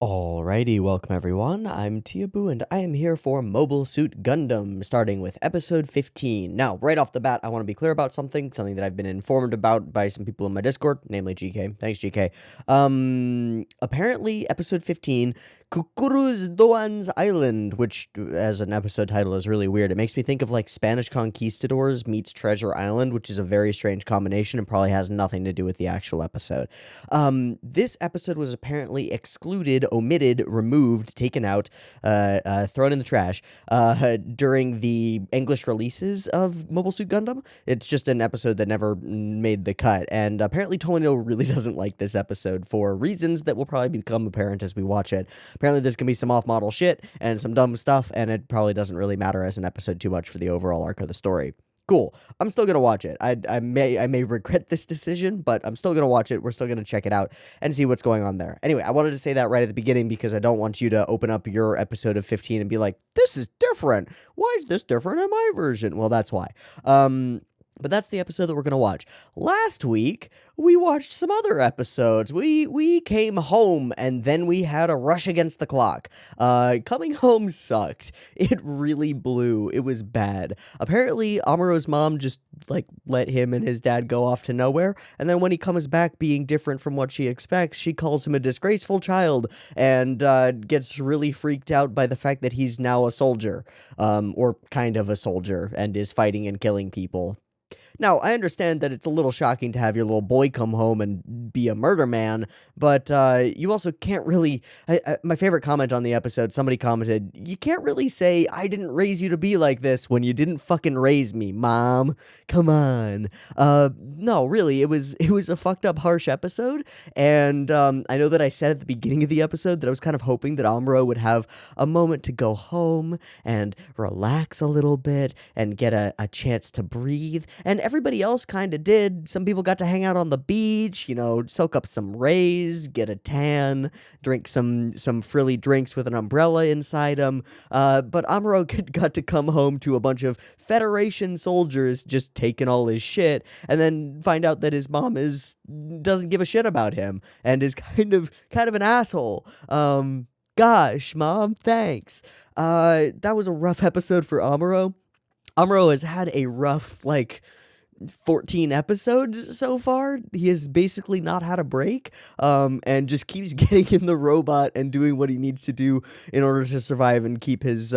Alrighty, welcome everyone. I'm Teeaboo and I am here for Mobile Suit Gundam, starting with episode 15. Now, right off the bat, I want to be clear about something that I've been informed about by some people in my Discord, namely GK. Thanks, GK. Apparently, episode 15, Cucuruz Doan's Island, which as an episode title is really weird. It makes me think of like Spanish Conquistadors meets Treasure Island, which is a very strange combination and probably has nothing to do with the actual episode. This episode was apparently excluded, omitted, removed, taken out, thrown in the trash during the English releases of Mobile Suit Gundam. It's just an episode that never made the cut, and apparently Tonio really doesn't like this episode for reasons that will probably become apparent as we watch it. Apparently there's gonna be some off-model shit and some dumb stuff, and it probably doesn't really matter as an episode too much for the overall arc of the story. Cool. I'm still gonna watch it. I may regret this decision, but I'm still gonna watch it. We're still gonna check it out and see what's going on there. Anyway, I wanted to say that right at the beginning because I don't want you to open up your episode of 15 and be like, "This is different. Why is this different in my version?" Well, that's why. But that's the episode that we're going to watch. Last week, we watched some other episodes. We came home, and then we had a rush against the clock. Coming home sucked. It really blew. It was bad. Apparently, Amuro's mom just, let him and his dad go off to nowhere, and then when he comes back being different from what she expects, she calls him a disgraceful child, and gets really freaked out by the fact that he's now a soldier, or kind of a soldier, and is fighting and killing people. Now, I understand that it's a little shocking to have your little boy come home and be a murder man, but you also can't really... my favorite comment on the episode, somebody commented, "You can't really say, 'I didn't raise you to be like this' when you didn't fucking raise me, Mom. Come on." No, really, it was a fucked up, harsh episode, and I know that I said at the beginning of the episode that I was kind of hoping that Amuro would have a moment to go home and relax a little bit and get a chance to breathe, and everybody else kind of did. Some people got to hang out on the beach, soak up some rays, get a tan, drink some frilly drinks with an umbrella inside them. But Amuro got to come home to a bunch of Federation soldiers just taking all his shit, and then find out that his mom doesn't give a shit about him and is kind of an asshole. Gosh, Mom, thanks. That was a rough episode for Amuro. Amuro has had a rough, 14 episodes so far. He has basically not had a break, and just keeps getting in the robot and doing what he needs to do in order to survive and keep his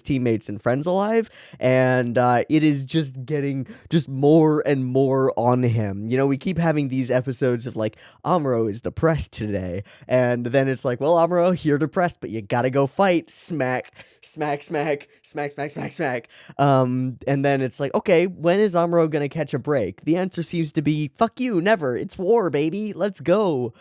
teammates and friends alive, and it is just getting just more and more on him. We keep having these episodes of Amuro is depressed today, and then it's like, well, Amuro, you're depressed, but you gotta go fight. Smack, smack, smack, smack, smack, smack, smack. And then it's like, okay, when is Amuro gonna catch a break? The answer seems to be, fuck you, never. It's war, baby. Let's go.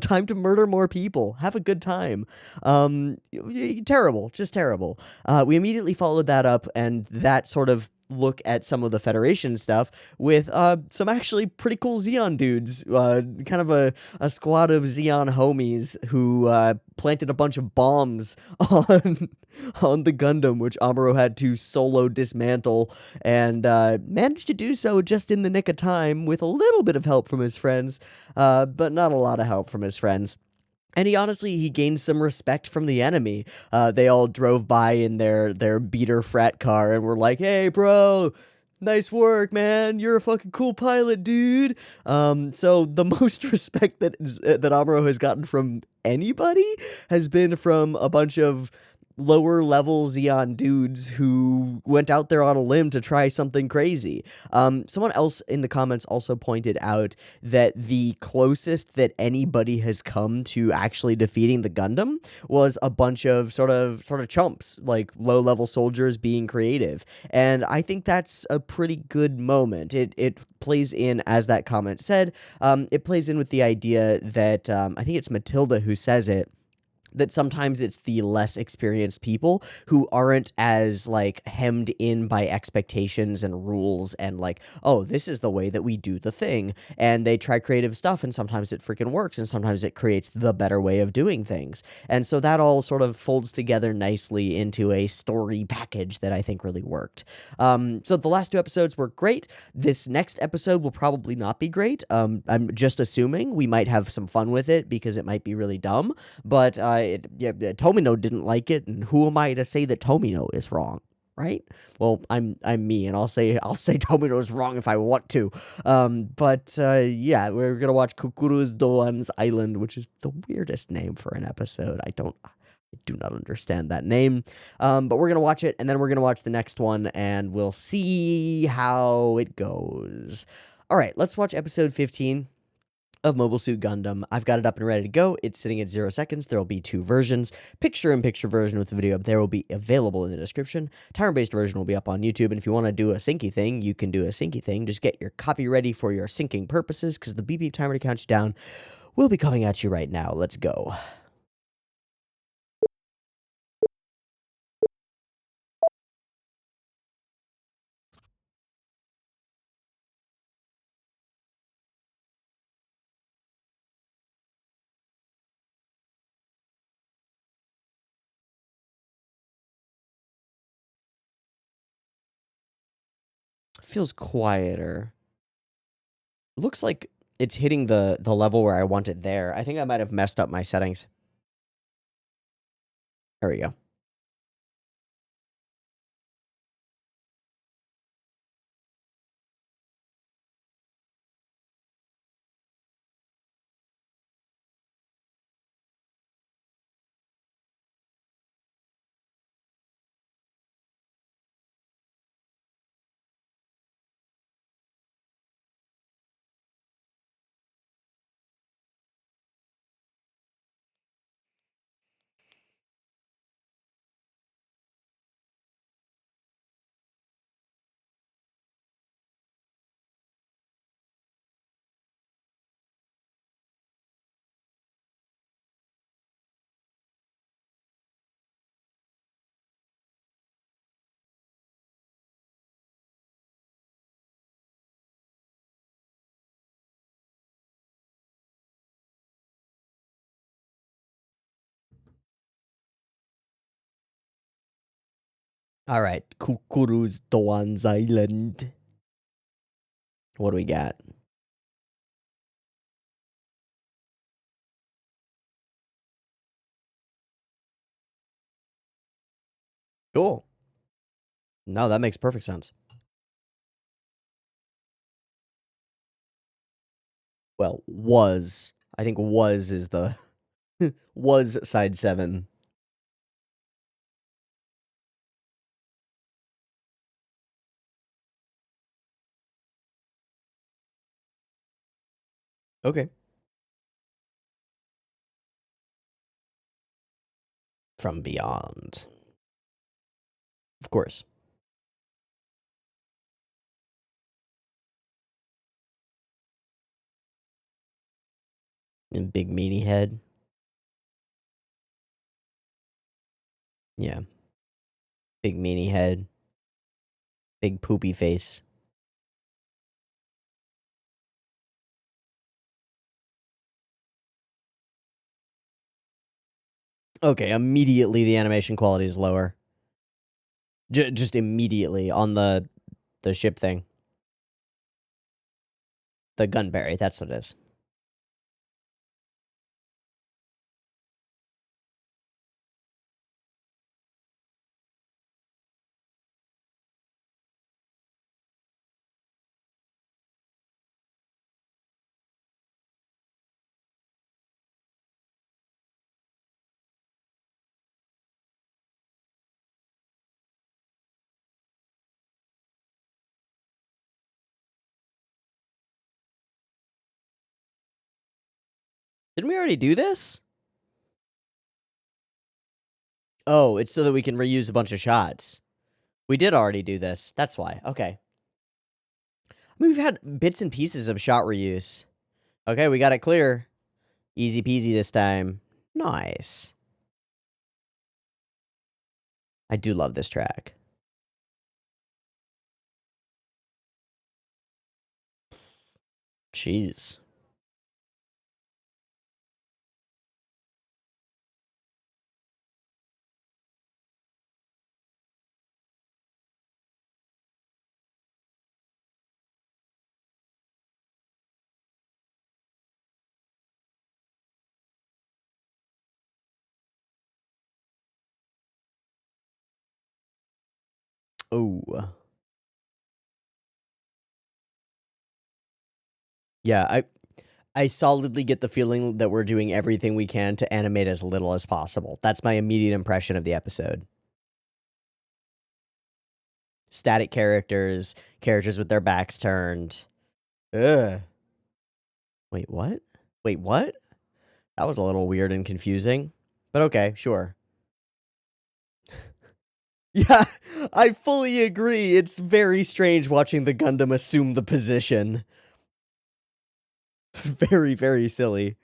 Time to murder more people. Have a good time. Terrible, just terrible. We immediately followed that up, and that sort of look at some of the Federation stuff with some actually pretty cool Zeon dudes, kind of a squad of Zeon homies who planted a bunch of bombs on the Gundam, which Amuro had to solo dismantle, and managed to do so just in the nick of time with a little bit of help from his friends, but not a lot of help from his friends. And he gained some respect from the enemy. They all drove by in their beater frat car and were like, "Hey, bro, nice work, man. You're a fucking cool pilot, dude." So the most respect that Amuro has gotten from anybody has been from a bunch of lower level Zeon dudes who went out there on a limb to try something crazy. Someone else in the comments also pointed out that the closest that anybody has come to actually defeating the Gundam was a bunch of sort of chumps, like low level soldiers being creative. And I think that's a pretty good moment. It plays in, as that comment said, it plays in with the idea that, I think it's Matilda who says it, that sometimes it's the less experienced people who aren't as hemmed in by expectations and rules and oh, this is the way that we do the thing, and they try creative stuff, and sometimes it freaking works, and sometimes it creates the better way of doing things. And so that all sort of folds together nicely into a story package that I think really worked. So the last two episodes were great. This next episode will probably not be great. I'm just assuming we might have some fun with it because it might be really dumb, but Tomino didn't like it, and who am I to say that Tomino is wrong, right? Well, I'm me, and I'll say Tomino is wrong if I want to. Yeah, we're gonna watch Cucuruz Doan's Island, which is the weirdest name for an episode. I do not understand that name. But we're gonna watch it, and then we're gonna watch the next one, and we'll see how it goes. All right, let's watch episode 15 of Mobile Suit Gundam. I've got it up and ready to go. It's sitting at 0 seconds. There will be 2 versions. Picture-in-picture version with the video up there will be available in the description. Timer-based version will be up on YouTube, and if you want to do a syncy thing, you can do a syncy thing. Just get your copy ready for your syncing purposes, because the beep timer to count you down will be coming at you right now. Let's go. Feels quieter. Looks like it's hitting the level where I want it there. I think I might have messed up my settings. There we go. All right, Cucuruz Doan's Island. What do we got? Cool. No, that makes perfect sense. Well, was. I think was is the was side 7. Okay. From beyond. Of course. And big meaty head. Yeah. Big meaty head. Big poopy face. Okay, immediately the animation quality is lower. Just immediately on the ship thing. The Gunberry, that's what it is. Didn't we already do this? Oh, it's so that we can reuse a bunch of shots. We did already do this. That's why. Okay. I mean, we've had bits and pieces of shot reuse. Okay, we got it clear. Easy peasy this time. Nice. I do love this track. Jeez. Oh. Yeah, I solidly get the feeling that we're doing everything we can to animate as little as possible. That's my immediate impression of the episode. Static characters, characters with their backs turned. Ugh. Wait, what? Wait, what? That was a little weird and confusing. But okay, sure. Yeah, I fully agree. It's very strange watching the Gundam assume the position. Very, very silly.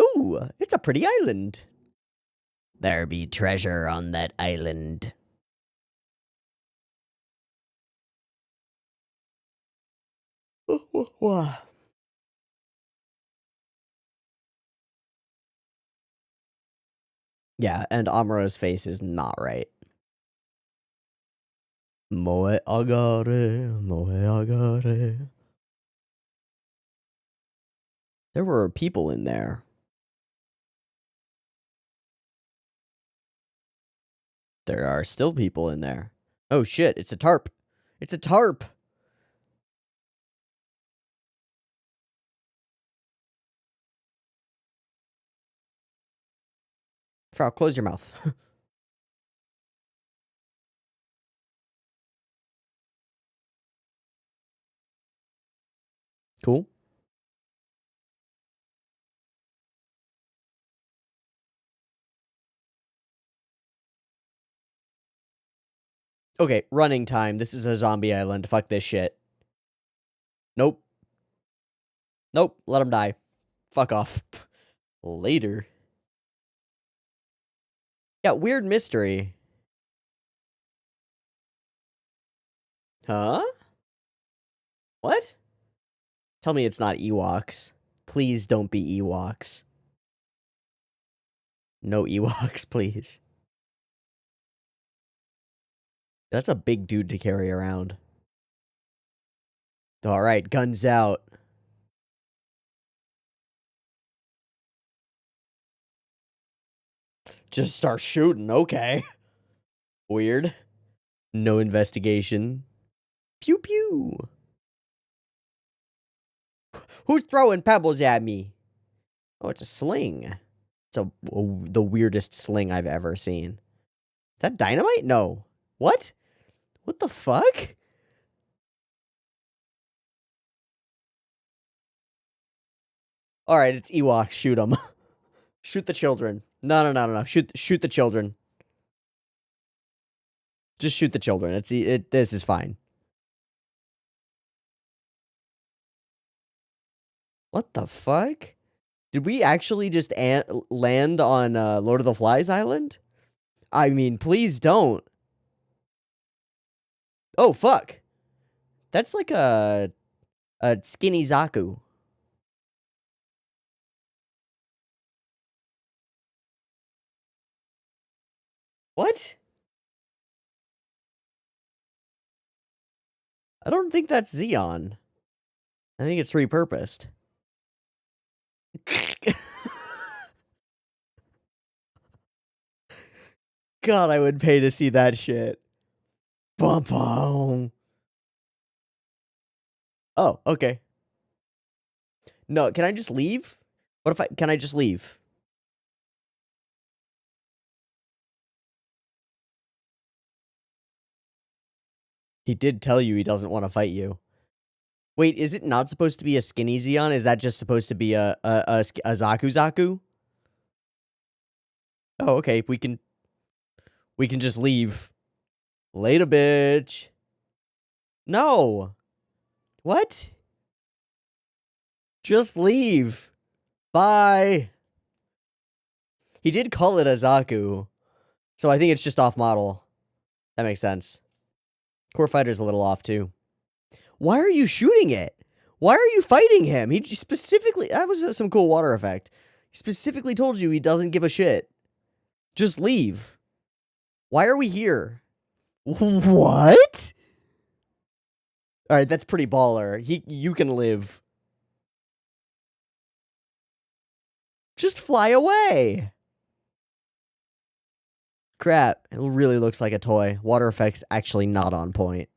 Ooh, it's a pretty island. There be treasure on that island. Yeah, and Amuro's face is not right. Moe agare, moe agare. There were people in there. There are still people in there. Oh shit, it's a tarp. It's a tarp. Frau, close your mouth. Cool. Okay, running time. This is a zombie island. Fuck this shit. Nope. Nope. Let him die. Fuck off. Later. Yeah, weird mystery. Huh? What? Tell me it's not Ewoks. Please don't be Ewoks. No Ewoks, please. That's a big dude to carry around. Alright, guns out. Just start shooting, okay. Weird. No investigation. Pew pew. Who's throwing pebbles at me? Oh, it's a sling. It's the weirdest sling I've ever seen. Is that dynamite? No. What? What the fuck? Alright, it's Ewoks. Shoot them. Shoot the children. No. Shoot the children. Just shoot the children. This is fine. What the fuck? Did we actually just land on Lord of the Flies Island? I mean, please don't. Oh, fuck. That's like a skinny Zaku. What? I don't think that's Zeon. I think it's repurposed. God, I would pay to see that shit. Bum bum. Oh, okay. No, can I just leave? What if can I just leave? He did tell you he doesn't want to fight you. Wait, is it not supposed to be a skinny Zeon? Is that just supposed to be a Zaku Zaku? Oh, okay. We can just leave. Later, bitch. No. What? Just leave. Bye. He did call it a Zaku, so I think it's just off model. That makes sense. Core Fighter's a little off too. Why are you shooting it? Why are you fighting him? He specifically... That was some cool water effect. He specifically told you he doesn't give a shit. Just leave. Why are we here? What? Alright, that's pretty baller. You can live. Just fly away. Crap, it really looks like a toy. Water effects actually not on point.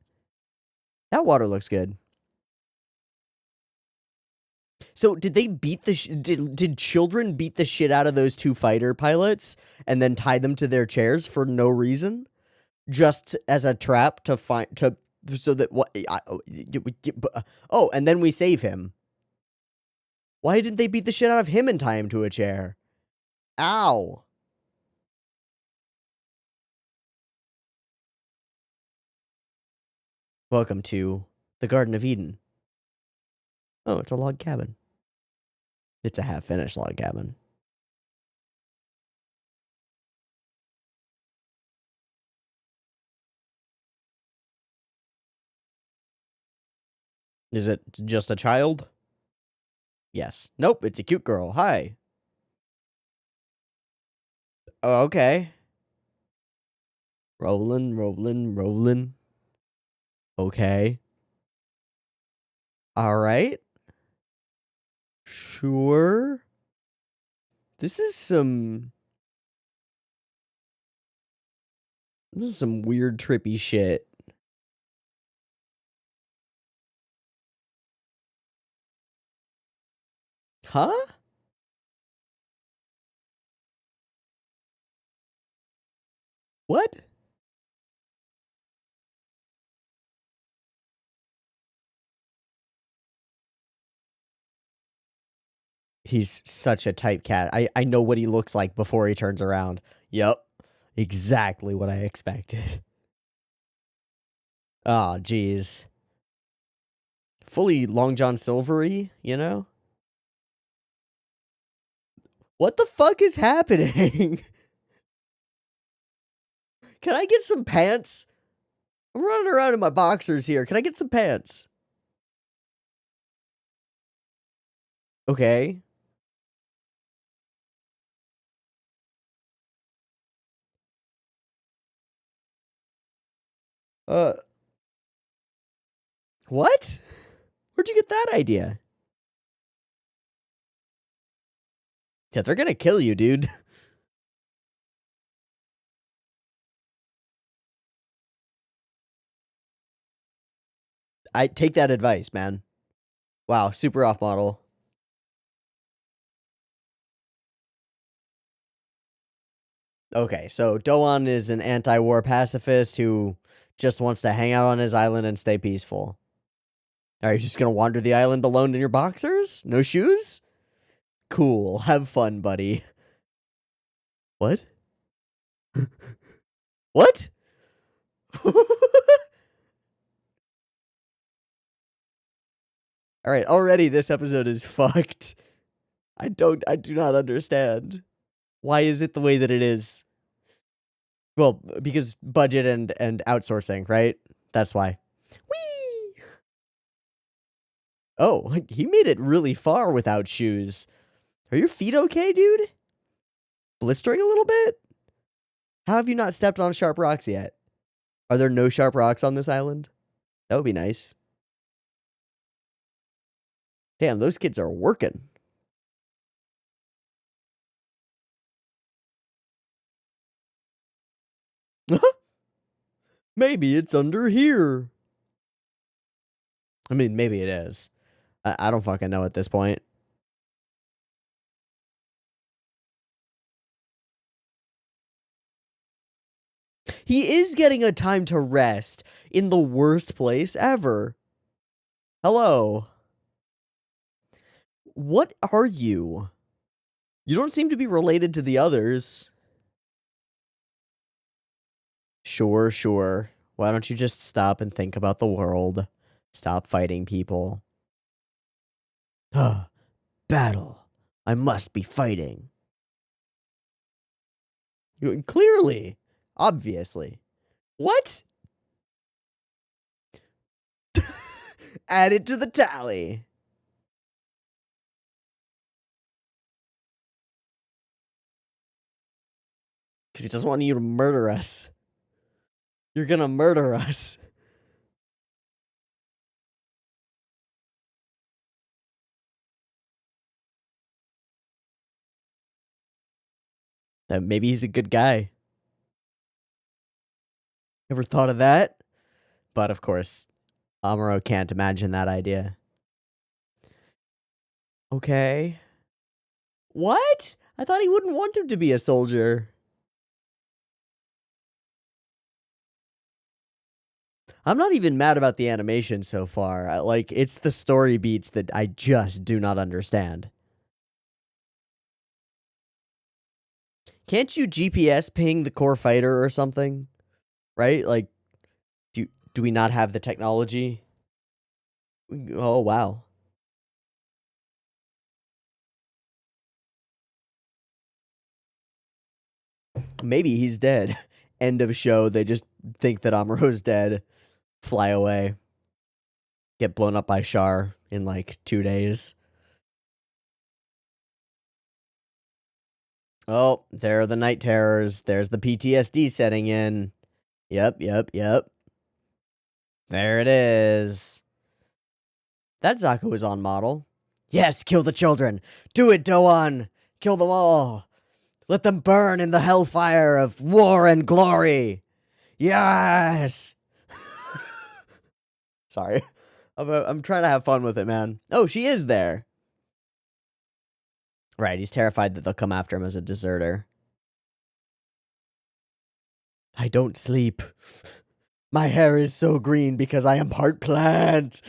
That water looks good. So did they beat the did children beat the shit out of those two fighter pilots and then tie them to their chairs for no reason, just as a trap to find to so that what oh, and then we save him. Why didn't they beat the shit out of him and tie him to a chair? Ow. Welcome to the Garden of Eden. Oh, it's a log cabin. It's a half-finished log cabin. Is it just a child? Yes. Nope, it's a cute girl. Hi. Oh, okay. Rolling, rolling, rolling. Okay. All right. Sure. This is some weird trippy shit. Huh? What? He's such a type cat. I know what he looks like before he turns around. Yep. Exactly what I expected. Oh, geez. Fully Long John Silvery, you know? What the fuck is happening? Can I get some pants? I'm running around in my boxers here. Can I get some pants? Okay. Uh, what? Where'd you get that idea? Yeah, they're gonna kill you, dude. I take that advice, man. Wow, super off model. Okay, so Doan is an anti-war pacifist who just wants to hang out on his island and stay peaceful. Are you just gonna wander the island alone in your boxers? No shoes? Cool. Have fun, buddy. What? What? Alright, already this episode is fucked. I do not understand. Why is it the way that it is? Well, because budget and outsourcing, right? That's why. Whee! Oh, he made it really far without shoes. Are your feet okay, dude? Blistering a little bit? How have you not stepped on sharp rocks yet? Are there no sharp rocks on this island? That would be nice. Damn, those kids are working. Maybe it's under here. I mean, maybe it is. I don't fucking know at this point. He is getting a time to rest in the worst place ever. Hello. What are you? You don't seem to be related to the others. Sure, sure. Why don't you just stop and think about the world? Stop fighting people. Battle. I must be fighting. Clearly. Obviously. What? Add it to the tally. Because he doesn't want you to murder us. You're gonna murder us. That maybe he's a good guy. Ever thought of that? But of course, Amuro can't imagine that idea. Okay. What? I thought he wouldn't want him to be a soldier. I'm not even mad about the animation so far. It's the story beats that I just do not understand. Can't you GPS ping the core fighter or something? Right? Like, do we not have the technology? Oh, wow. Maybe he's dead. End of show. They just think that Amuro's dead. Fly away. Get blown up by Char in like 2 days. Oh, there are the night terrors. There's the PTSD setting in. Yep. There it is. That Zaku is on model. Yes, kill the children. Do it, Doan. Kill them all. Let them burn in the hellfire of war and glory. Yes. Sorry. I'm trying to have fun with it, man. Oh, she is there. Right, he's terrified that they'll come after him as a deserter. I don't sleep. My hair is so green because I am part plant.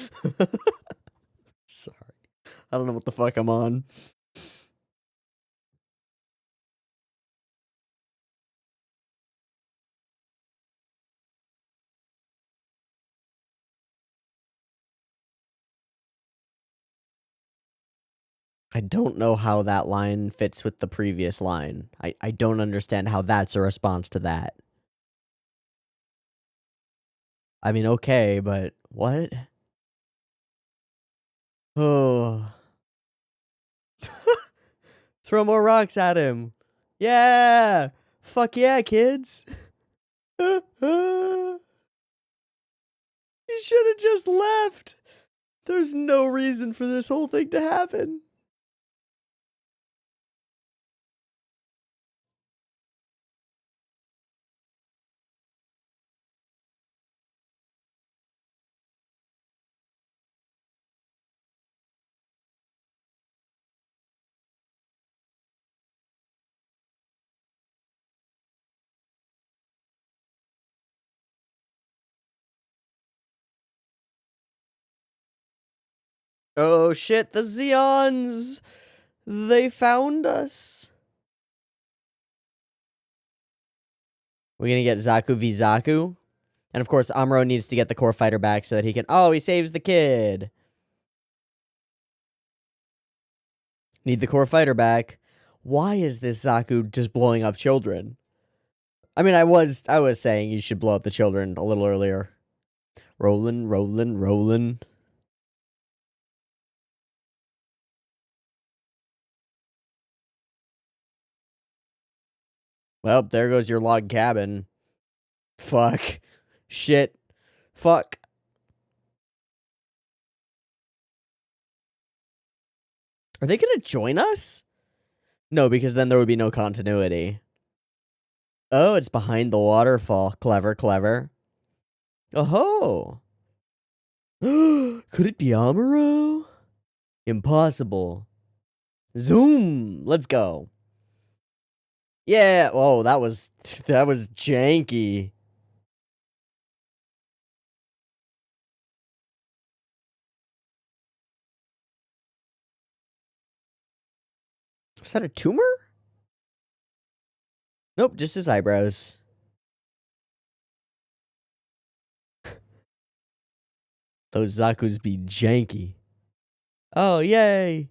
Sorry. I don't know what the fuck I'm on. I don't know how that line fits with the previous line. I don't understand how that's a response to that. I mean, okay, but what? Oh. Throw more rocks at him. Yeah. Fuck yeah, kids. He should have just left. There's no reason for this whole thing to happen. Oh shit, the Zeons! They found us. We're gonna get Zaku v Zaku. And of course, Amuro needs to get the core fighter back so that he can. Oh, he saves the kid. Need the core fighter back. Why is this Zaku just blowing up children? I mean, I was saying you should blow up the children a little earlier. Rollin'. Well, there goes your log cabin. Fuck. Shit. Fuck. Are they gonna join us? No, because then there would be no continuity. Oh, it's behind the waterfall. Clever. Oh. Could it be Amuro? Impossible. Zoom. Let's go. Yeah. Oh, that was janky. Was that a tumor? Nope, just his eyebrows. Those Zakus be janky. Oh, yay.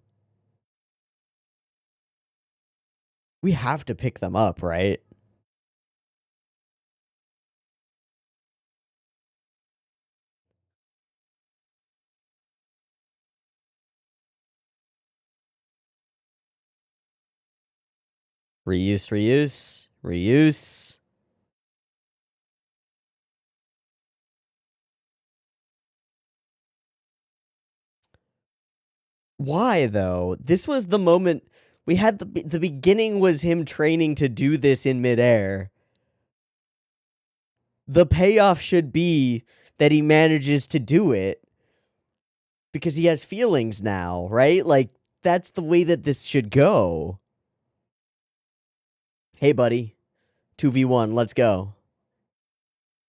We have to pick them up, right? Reuse. Why, though? This was the moment we had the beginning was him training to do this in midair. The payoff should be that he manages to do it because he has feelings now, right? Like, that's the way that this should go. Hey, buddy. 2v1, let's go.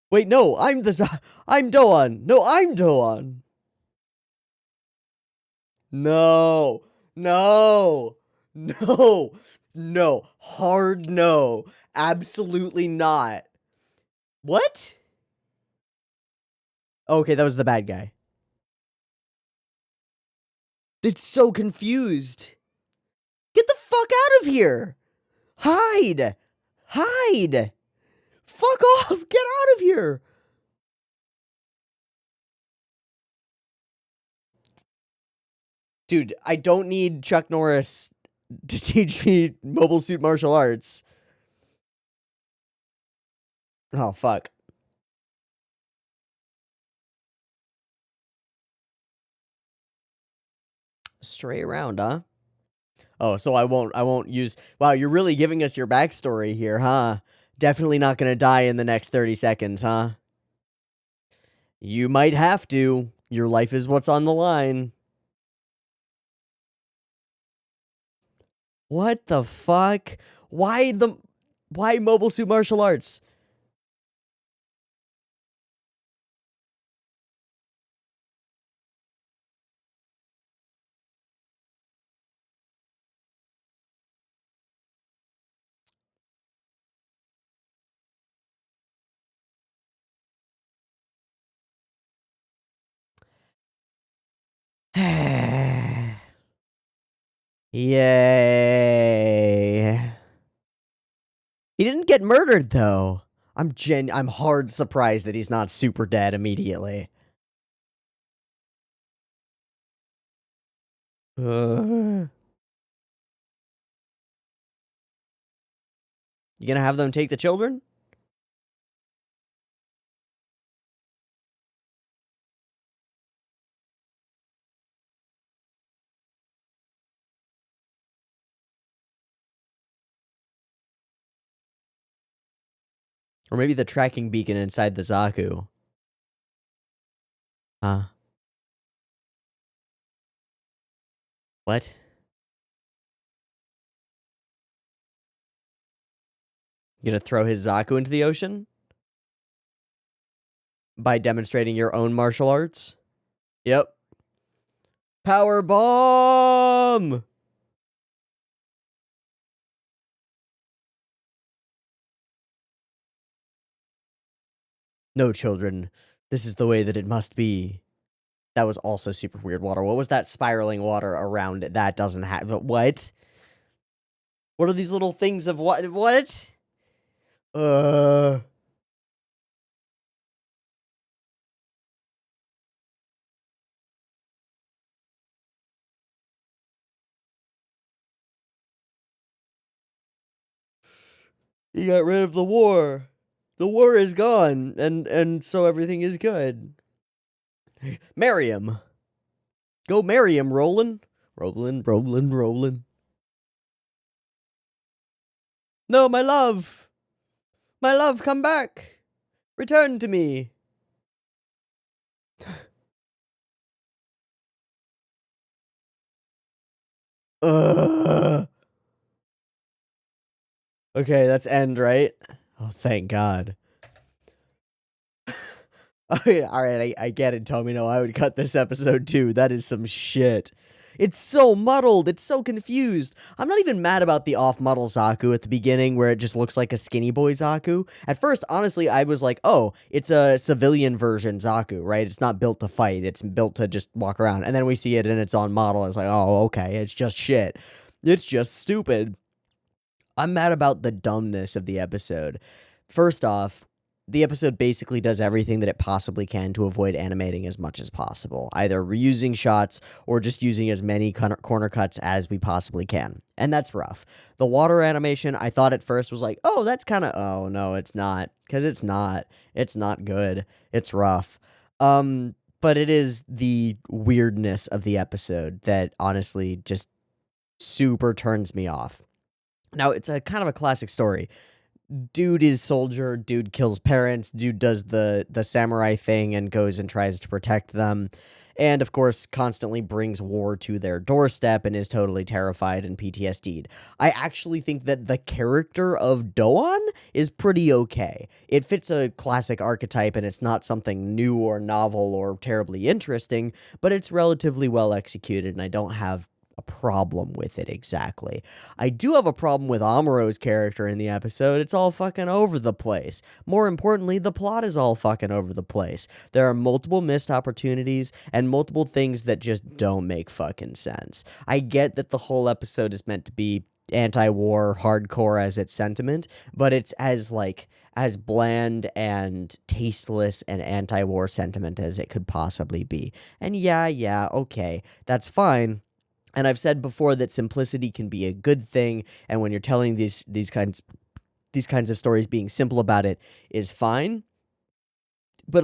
Wait, no, I'm Doan. No, I'm Doan. No, no, no, no. Hard no. Absolutely not. What? Okay, that was the bad guy. It's so confused. Get the fuck out of here. Hide. Hide. Fuck off. Get out of here. Dude, I don't need Chuck Norris to teach me mobile suit martial arts. Oh, fuck. Stray around, huh? Oh, so I won't use... Wow, you're really giving us your backstory here, huh? Definitely not gonna die in the next 30 seconds, huh? You might have to. Your life is what's on the line. What the fuck? Why mobile suit martial arts? Yay. He didn't get murdered though. I'm hard surprised that he's not super dead immediately. You gonna have them take the children? Or maybe the tracking beacon inside the Zaku. Huh? What? You gonna throw his Zaku into the ocean? By demonstrating your own martial arts? Yep. Power bomb! No, children. This is the way that it must be. That was also super weird water. What was that spiraling water around it? That doesn't have... What? What are these little things of what? What? You got rid of the war. The war is gone, and so everything is good. Marry him. Go marry him, Roland. Roland. No, my love. My love, come back. Return to me. Okay, that's end, right? Oh, thank God. Okay, alright, I get it, Tomino. I would cut this episode too. That is some shit. It's so muddled. It's so confused. I'm not even mad about the off-model Zaku at the beginning where it just looks like a skinny boy Zaku. At first, honestly, I was like, oh, it's a civilian version Zaku, right? It's not built to fight. It's built to just walk around. And then we see it in its own model. And it's like, oh, okay, it's just shit. It's just stupid. I'm mad about the dumbness of the episode. First off, the episode basically does everything that it possibly can to avoid animating as much as possible, either reusing shots or just using as many corner cuts as we possibly can. And that's rough. The water animation, I thought at first was like, oh, that's kind of, oh, no, it's not. Because it's not. It's not good. It's rough. But it is the weirdness of the episode that honestly just super turns me off. Now, it's a kind of a classic story. dude is soldier, dude kills parents, dude does the samurai thing and goes and tries to protect them. And of course, constantly brings war to their doorstep and is totally terrified and PTSD'd. I actually think that the character of Doan is pretty okay. It fits a classic archetype and it's not something new or novel or terribly interesting, but it's relatively well executed and I don't have a problem with it exactly. I do have a problem with Amuro's character in the episode. It's all fucking over the place. More importantly, the plot is all fucking over the place. There are multiple missed opportunities and multiple things that just don't make fucking sense. I get that the whole episode is meant to be anti-war hardcore as its sentiment, but it's as bland and tasteless and anti-war sentiment as it could possibly be. And yeah, okay, that's fine. And I've said before that simplicity can be a good thing, and when you're telling these kinds of stories, being simple about it is fine. But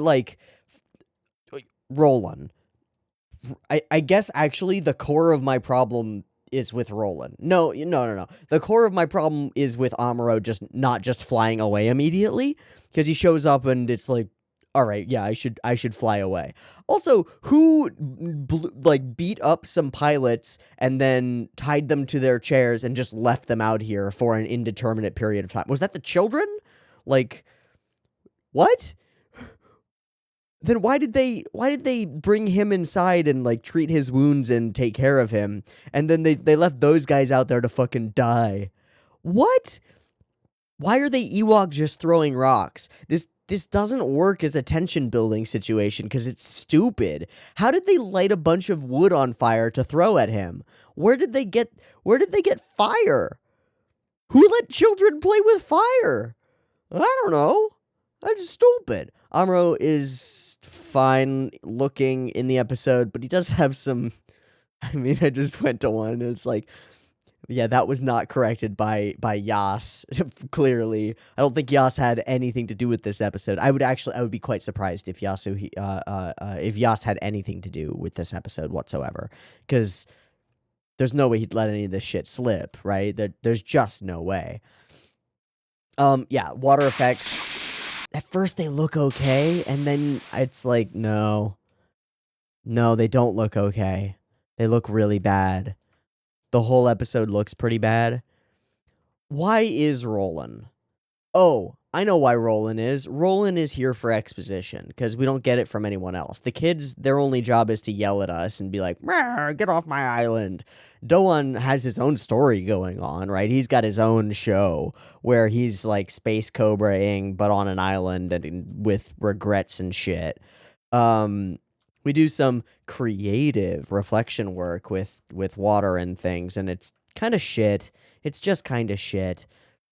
Roland, I guess actually the core of my problem is with Roland. No. The core of my problem is with Amuro not just flying away immediately, because he shows up and it's like, all right, yeah, I should fly away. Also, who beat up some pilots and then tied them to their chairs and just left them out here for an indeterminate period of time? Was that the children? Like, what? Then why did they bring him inside and treat his wounds and take care of him? And then they left those guys out there to fucking die. What? Why are they Ewok just throwing rocks? This doesn't work as a tension building situation because it's stupid. How did they light a bunch of wood on fire to throw at him? Where did they get fire? Who let children play with fire? I don't know. That's stupid. Amuro is fine looking in the episode, but he does have some... I mean, I just went to one and it's like, yeah, that was not corrected by Yas, clearly. I don't think Yas had anything to do with this episode. I would be quite surprised if Yas had anything to do with this episode whatsoever, because there's no way he'd let any of this shit slip, right? There's just no way. Yeah, water effects. At first they look okay, and then it's like, no, they don't look okay. They look really bad. The whole episode looks pretty bad. Why is Roland? Oh, I know why Roland is. Roland is here for exposition, because we don't get it from anyone else. The kids, their only job is to yell at us and be like, get off my island. Doan has his own story going on, right? He's got his own show where he's like space cobraing, but on an island and with regrets and shit. We do some creative reflection work with water and things, and it's kind of shit. It's just kind of shit.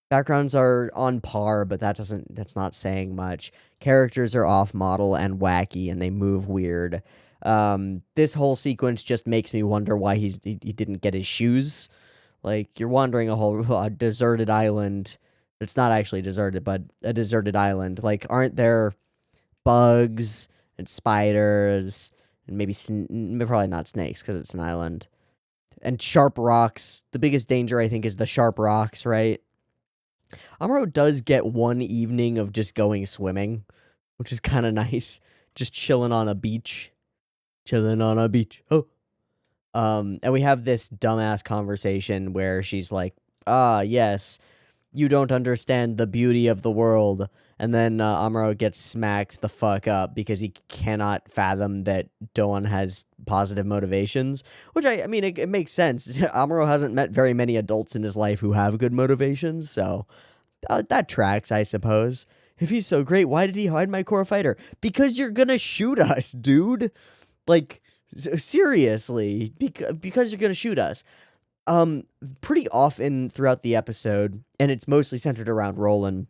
Backgrounds are on par, but that's not saying much. Characters are off model and wacky, and they move weird. This whole sequence just makes me wonder why he didn't get his shoes. Like, you're wandering a deserted island. It's not actually deserted, but a deserted island. Like, aren't there bugs and spiders and maybe probably not snakes because it's an island, and sharp rocks? The biggest danger, I think, is the sharp rocks, right? Amuro does get one evening of just going swimming, which is kind of nice. Just chilling on a beach. Oh. And we have this dumbass conversation where she's like, yes, you don't understand the beauty of the world. And then Amuro gets smacked the fuck up because he cannot fathom that Doan has positive motivations, which I mean, it makes sense. Amuro hasn't met very many adults in his life who have good motivations, so that tracks, I suppose. If he's so great, why did he hide my core fighter? Because you're gonna shoot us, dude. Like, seriously, because you're gonna shoot us. Pretty often throughout the episode, and it's mostly centered around Roland,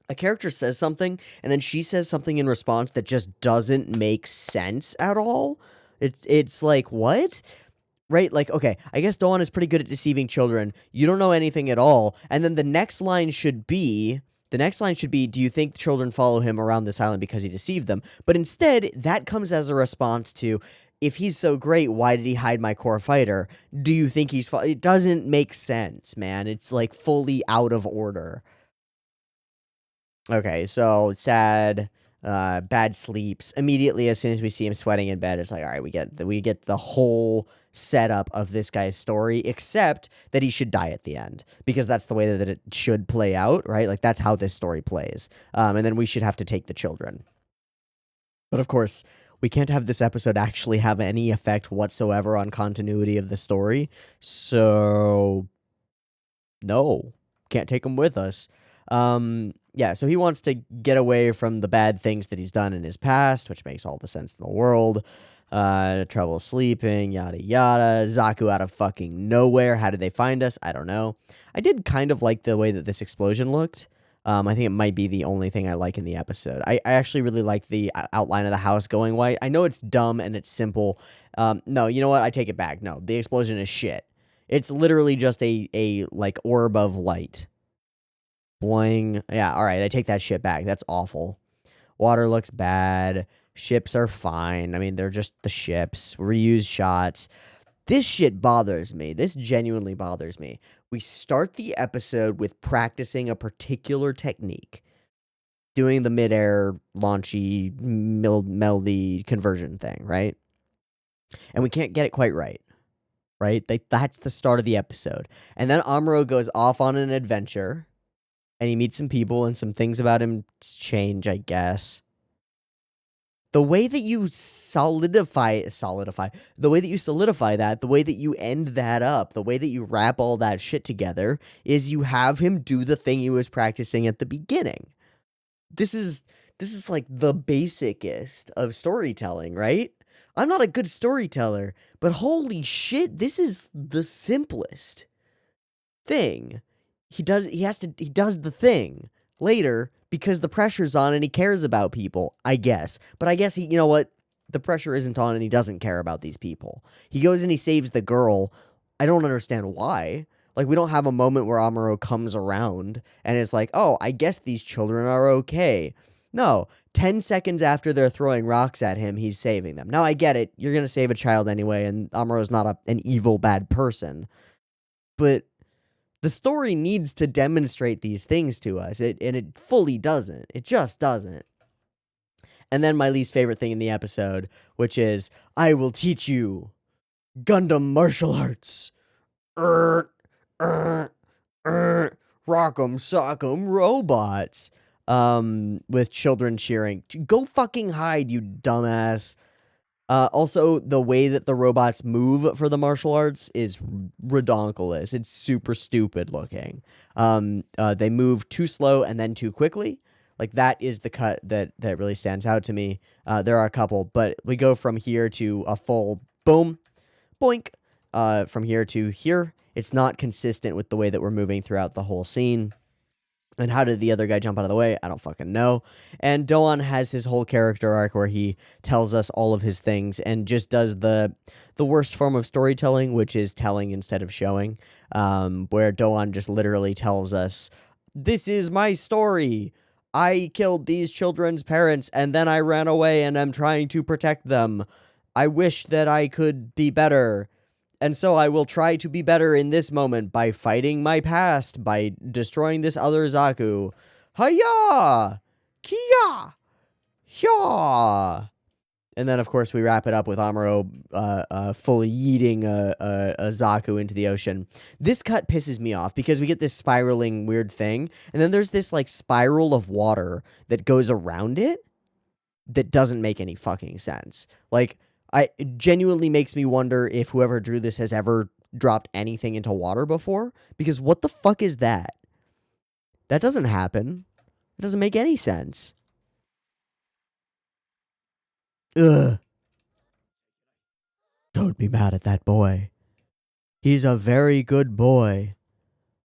a character says something, and then she says something in response that just doesn't make sense at all. It's like, what? Right? Like, okay, I guess Doan is pretty good at deceiving children. You don't know anything at all. And then the next line should be, do you think children follow him around this island because he deceived them? But instead, that comes as a response to, if he's so great, why did he hide my core fighter? Do you think it doesn't make sense, man. It's like fully out of order. Okay, so sad, bad sleeps. Immediately, as soon as we see him sweating in bed, it's like, all right, we get the whole setup of this guy's story, except that he should die at the end because that's the way that it should play out, right? Like that's how this story plays. And then we should have to take the children. But of course, we can't have this episode actually have any effect whatsoever on continuity of the story. So no, can't take him with us. Yeah, so he wants to get away from the bad things that he's done in his past, which makes all the sense in the world. Trouble sleeping, yada yada. Zaku out of fucking nowhere. How did they find us? I don't know. I did kind of like the way that this explosion looked. I think it might be the only thing I like in the episode. I actually really like the outline of the house going white. I know it's dumb and it's simple. No, you know what? I take it back. No, the explosion is shit. It's literally just a like orb of light. Boing. Yeah, all right, I take that shit back. That's awful. Water looks bad. Ships are fine. I mean, they're just the ships. Reused shots. This shit bothers me. This genuinely bothers me. We start the episode with practicing a particular technique, doing the midair launchy melody conversion thing, right? And we can't get it quite right. Right? That's the start of the episode. And then Amuro goes off on an adventure and he meets some people and some things about him change, I guess. The way that you solidify the way that you solidify that, the way that you end that up, the way that you wrap all that shit together is you have him do the thing he was practicing at the beginning. This is like the basicest of storytelling, right? I'm not a good storyteller, but holy shit, this is the simplest thing. He does the thing later because the pressure's on and he cares about people, I guess. But I guess you know what? The pressure isn't on and he doesn't care about these people. He goes and he saves the girl. I don't understand why. Like, we don't have a moment where Amuro comes around and is like, oh, I guess these children are okay. No, 10 seconds after they're throwing rocks at him, he's saving them. Now, I get it. You're going to save a child anyway, and Amuro's not an evil, bad person. But the story needs to demonstrate these things to us, and it fully doesn't. It just doesn't. And then my least favorite thing in the episode, which is, I will teach you Gundam martial arts. Rock'em sock'em robots. With children cheering. Go fucking hide, you dumbass. Also, the way that the robots move for the martial arts is redonkulous. It's super stupid looking. They move too slow and then too quickly. Like, that is the cut that really stands out to me. There are a couple, but we go from here to a full boom, boink. From here to here. It's not consistent with the way that we're moving throughout the whole scene. And how did the other guy jump out of the way? I don't fucking know. And Doan has his whole character arc where he tells us all of his things and just does the worst form of storytelling, which is telling instead of showing. Where Doan just literally tells us, this is my story. I killed these children's parents and then I ran away and I'm trying to protect them. I wish that I could be better. And so I will try to be better in this moment by fighting my past, by destroying this other Zaku. Hiya! Kia! Hya! And then, of course, we wrap it up with Amuro fully yeeting a Zaku into the ocean. This cut pisses me off because we get this spiraling weird thing, and then there's this, like, spiral of water that goes around it that doesn't make any fucking sense. Like, it genuinely makes me wonder if whoever drew this has ever dropped anything into water before, because what the fuck is that? That doesn't happen. It doesn't make any sense. Ugh. Don't be mad at that boy. He's a very good boy.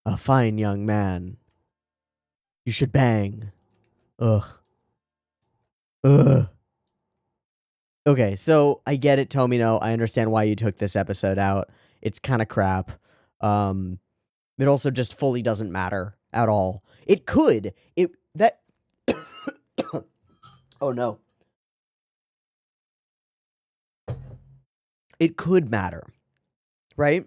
A fine young man. You should bang. Ugh. Ugh. Okay, so I get it, Tomino. I understand why you took this episode out. It's kind of crap. It also just fully doesn't matter at all. It could. Oh no. It could matter, right?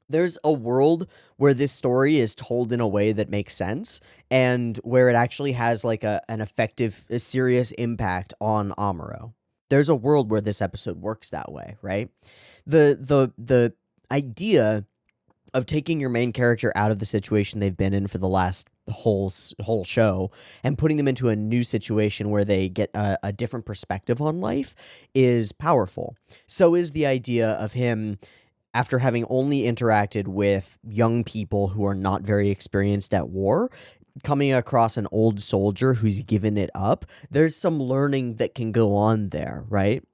There's a world where this story is told in a way that makes sense and where it actually has like an effective, a serious impact on Amuro. There's a world where this episode works that way, right? The idea of taking your main character out of the situation they've been in for the last whole show and putting them into a new situation where they get a different perspective on life is powerful. So is the idea of him, after having only interacted with young people who are not very experienced at war, coming across an old soldier who's given it up. There's some learning that can go on there, right?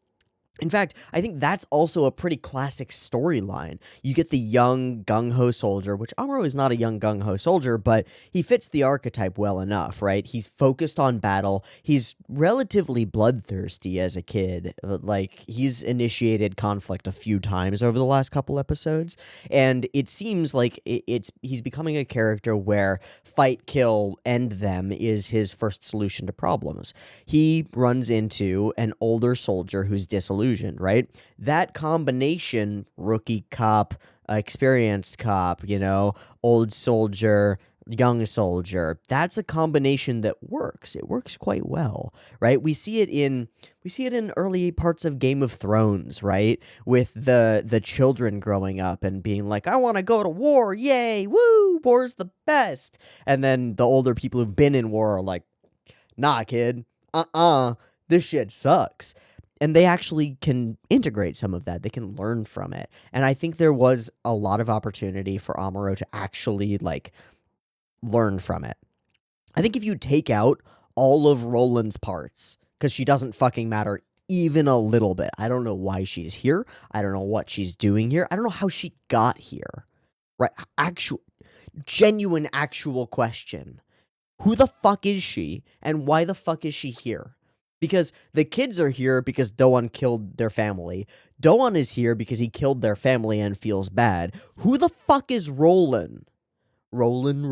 In fact, I think that's also a pretty classic storyline. You get the young gung-ho soldier, which Amuro is not a young gung-ho soldier, but he fits the archetype well enough, right? He's focused on battle. He's relatively bloodthirsty as a kid. Like, he's initiated conflict a few times over the last couple episodes, and it seems like he's becoming a character where fight, kill, end them is his first solution to problems. He runs into an older soldier who's disillusioned, right? That combination, rookie cop, experienced cop, old soldier, young soldier, that's a combination that works. It works quite well, right? We see it in early parts of Game of Thrones, right? With the children growing up and being like, I want to go to war, yay, woo, war's the best. And then the older people who've been in war are like, nah, kid, this shit sucks. And they actually can integrate some of that. They can learn from it. And I think there was a lot of opportunity for Amuro to actually, learn from it. I think if you take out all of Roland's parts, because she doesn't fucking matter even a little bit. I don't know why she's here. I don't know what she's doing here. I don't know how she got here. Right? Genuine actual question. Who the fuck is she, and why the fuck is she here? Because the kids are here because Doan killed their family. Doan is here because he killed their family and feels bad. Who the fuck is Roland? Roland,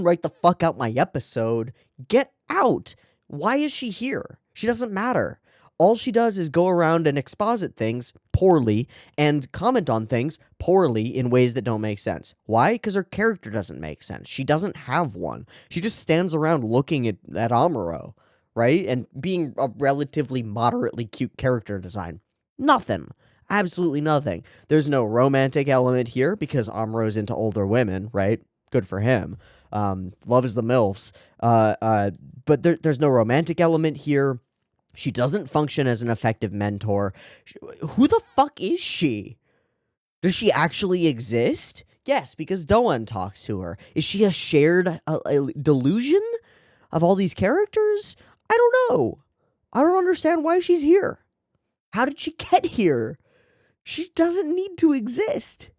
write the fuck out my episode. Get out! Why is she here? She doesn't matter. All she does is go around and exposit things poorly and comment on things poorly in ways that don't make sense. Why? Because her character doesn't make sense. She doesn't have one. She just stands around looking at Amuro, right? And being a relatively moderately cute character design. Nothing. Absolutely nothing. There's no romantic element here because Amuro's into older women, right? Good for him. Loves the MILFs. But there's no romantic element here. She doesn't function as an effective mentor. Who the fuck is she? Does she actually exist? Yes, because Doan talks to her. Is she a shared delusion of all these characters? I don't know. I don't understand why she's here. How did she get here? She doesn't need to exist.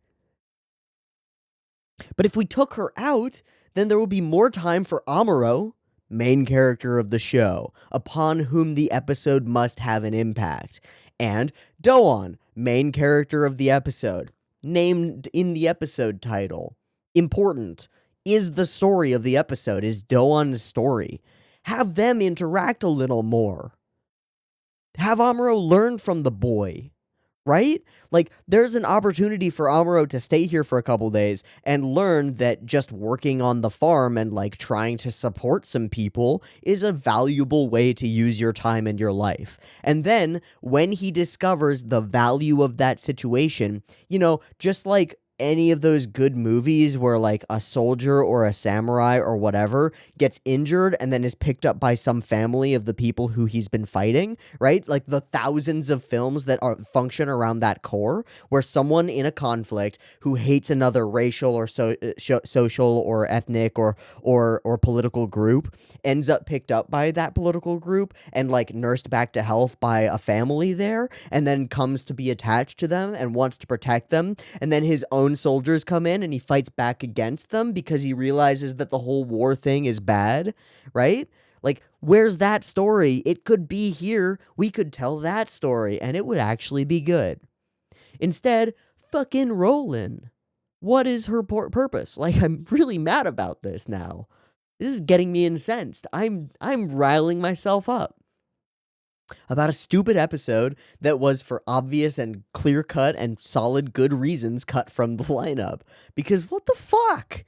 But if we took her out, then there would be more time for Amuro, main character of the show, upon whom the episode must have an impact, and Doan, main character of the episode, named in the episode title. Important. Is the story of the episode, is Doan's story. Have them interact a little more. Have Amuro learn from the boy. Right? Like, there's an opportunity for Amuro to stay here for a couple days and learn that just working on the farm and, trying to support some people is a valuable way to use your time and your life. And then, when he discovers the value of that situation, just like any of those good movies where a soldier or a samurai or whatever gets injured and then is picked up by some family of the people who he's been fighting, right? Like the thousands of films that function around that core, where someone in a conflict who hates another racial or social or ethnic or political group ends up picked up by that political group and nursed back to health by a family there, and then comes to be attached to them and wants to protect them, and then his own soldiers come in and he fights back against them because he realizes that the whole war thing is bad, right? Where's that story? It could be here. We could tell that story and it would actually be good. Instead, fucking Roland. What is her purpose? I'm really mad about this now. This is getting me incensed. I'm riling myself up. About a stupid episode that was for obvious and clear cut and solid good reasons cut from the lineup. Because what the fuck?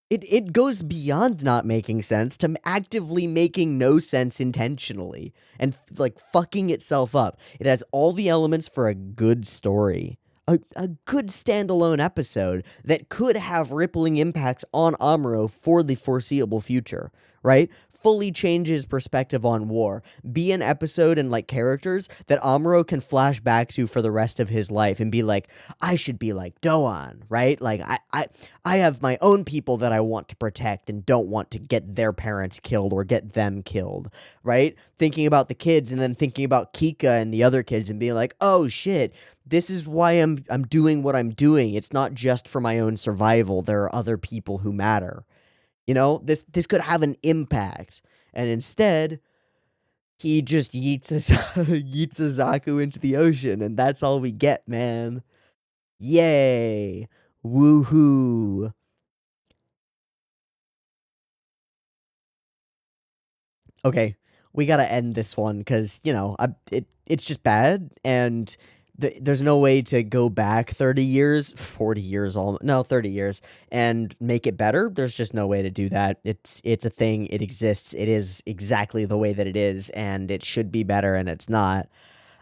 It goes beyond not making sense to actively making no sense intentionally and like fucking itself up. It has all the elements for a good story. A good standalone episode that could have rippling impacts on Amuro for the foreseeable future, right? Fully changes perspective on war. Be an episode and like characters that Amuro can flash back to for the rest of his life and be like, I should be like Doan, right? Like I have my own people that I want to protect and don't want to get their parents killed or get them killed, right? Thinking about the kids and then thinking about Kika and the other kids and being like, oh shit, this is why I'm doing what I'm doing. It's not just for my own survival. There are other people who matter. You know, this could have an impact. And instead, he just yeets yeets a Zaku into the ocean, and that's all we get, man. Yay. Woohoo. Okay, we gotta end this one because it's just bad, and there's no way to go back 30 years, 40 years, all no 30 years, and make it better. There's just no way to do that. It's a thing. It exists. It is exactly the way that it is, and it should be better, and it's not.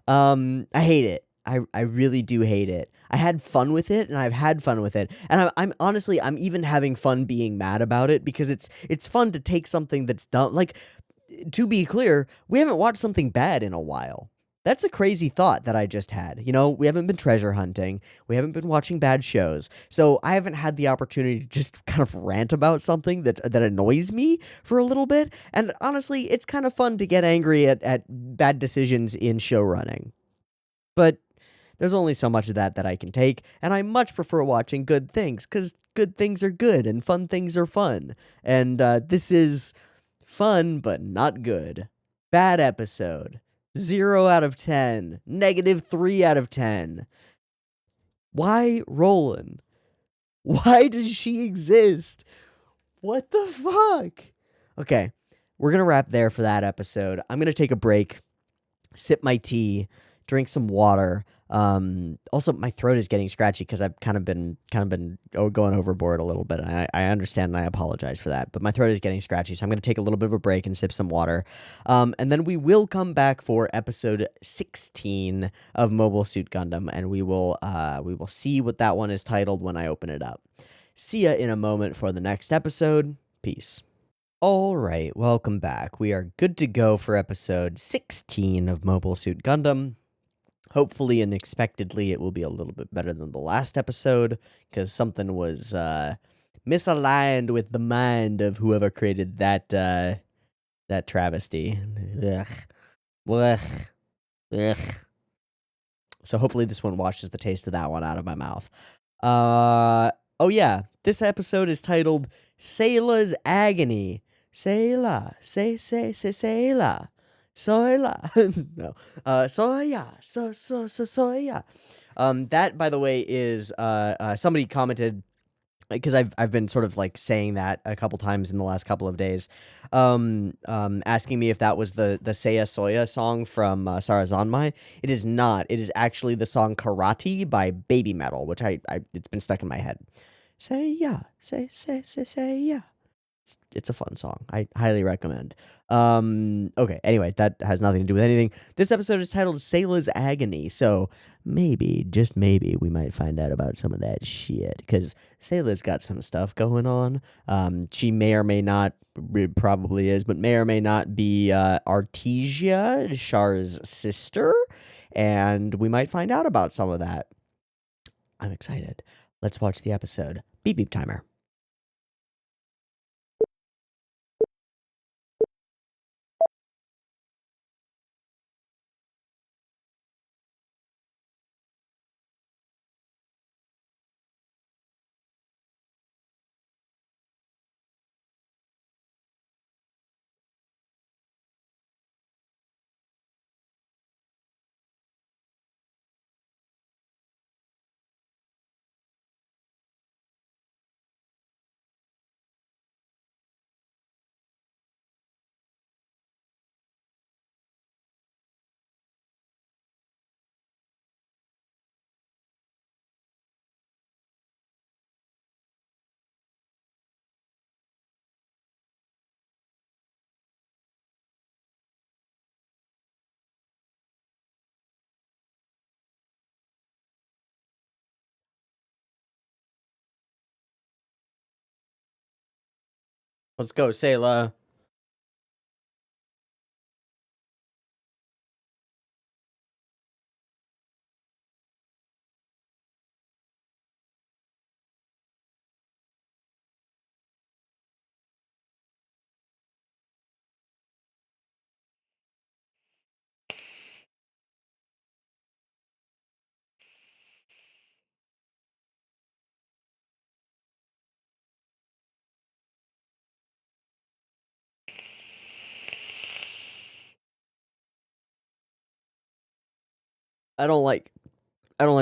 I hate it. I really do hate it. I had fun with it, and I've had fun with it, and I'm honestly I'm even having fun being mad about it because it's fun to take something that's done like to be clear, we haven't watched something bad in a while. That's a crazy thought that I just had. You know, we haven't been treasure hunting. We haven't been watching bad shows. So I haven't had the opportunity to just kind of rant about something that annoys me for a little bit. And honestly, it's kind of fun to get angry at bad decisions in show running. But there's only so much of that I can take, and I much prefer watching good things, because good things are good, and fun things are fun. And this is fun, but not good. Bad episode. 0 out of 10. -3 out of 10. Why Roland? Why does she exist? What the fuck? Okay, we're gonna wrap there for that episode. I'm gonna take a break, sip my tea, drink some water. Also, my throat is getting scratchy because I've kind of been going overboard a little bit. And I understand and I apologize for that, but my throat is getting scratchy, so I'm going to take a little bit of a break and sip some water. And then we will come back for episode 16 of Mobile Suit Gundam, and we will see what that one is titled when I open it up. See ya in a moment for the next episode. Peace. All right, welcome back. We are good to go for episode 16 of Mobile Suit Gundam. Hopefully, unexpectedly, it will be a little bit better than the last episode, because something was misaligned with the mind of whoever created that travesty. Ugh. Blech. Ugh. So hopefully this one washes the taste of that one out of my mouth. Oh yeah, this episode is titled Sayla's Agony. Sayla, Sayla. Soyla. No. Soya. That, by the way, is somebody commented, because I've been sort of like saying that a couple times in the last couple of days, asking me if that was the Seiya Soya song from Sarazanmai. It is not. It is actually the song Karate by Baby Metal, which I it's been stuck in my head. Seiya, Seiya. It's a fun song. I highly recommend. Okay, anyway, that has nothing to do with anything. This episode is titled Sayla's Agony, so maybe, just maybe, we might find out about some of that shit, because Sayla's got some stuff going on. She may or may not, probably is, but may or may not be Artesia, Char's sister, and we might find out about some of that. I'm excited. Let's watch the episode. Beep beep timer. Let's go, Sayla. I don't like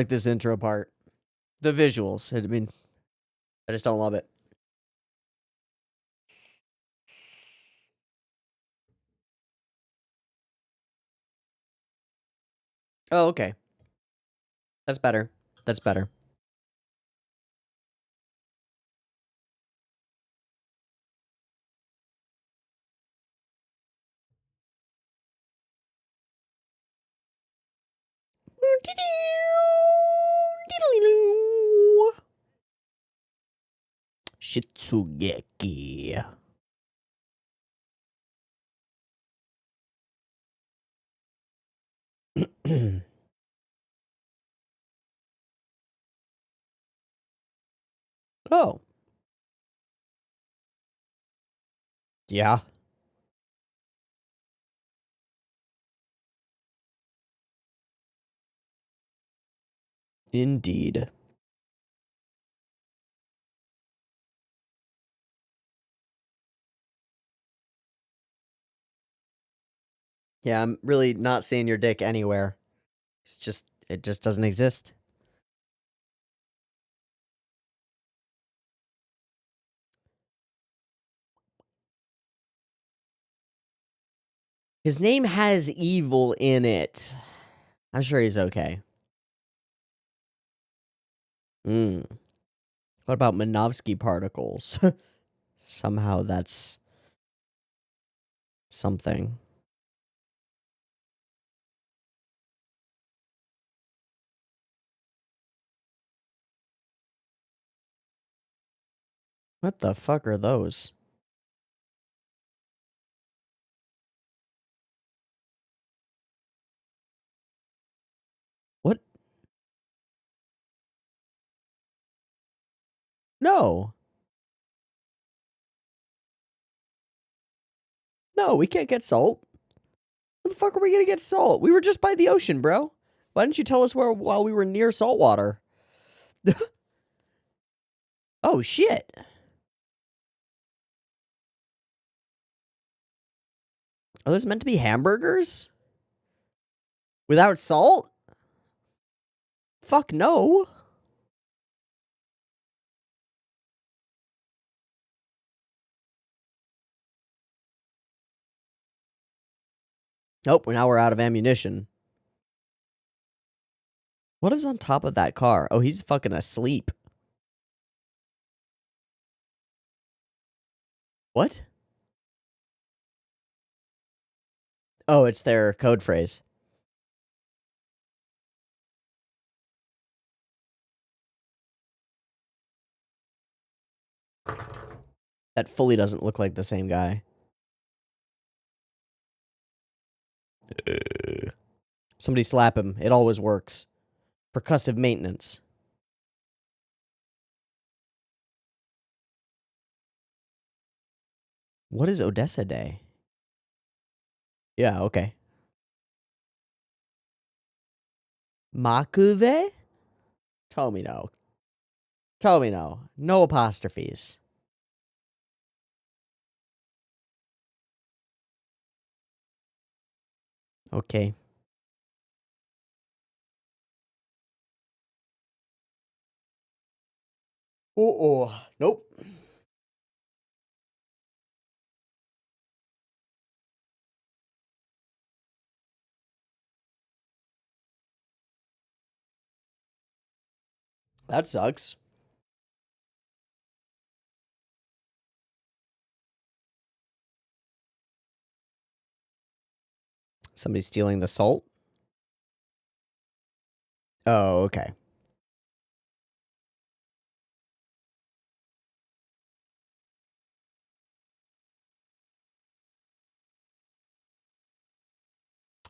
this intro part. The visuals. I mean, I just don't love it. Oh, okay. That's better. That's better. Shitsugeki. Oh. Yeah. Indeed. Yeah, I'm really not seeing your dick anywhere. It just doesn't exist. His name has evil in it. I'm sure he's okay. Hmm. What about Minovsky particles? Somehow that's something. What the fuck are those? What? No. No, we can't get salt. Where the fuck are we gonna get salt? We were just by the ocean, bro. Why didn't you tell us where while we were near salt water? Oh, shit. Are those meant to be hamburgers? Without salt? Fuck no. Nope, now we're out of ammunition. What is on top of that car? Oh, he's fucking asleep. What? Oh, it's their code phrase. That fully doesn't look like the same guy. Somebody slap him. It always works. Percussive maintenance. What is Odessa Day? Yeah, okay. Makuve? Tell me no. Tell me no. No apostrophes. Okay. Oh. Nope. That sucks. Somebody stealing the salt? Oh, okay.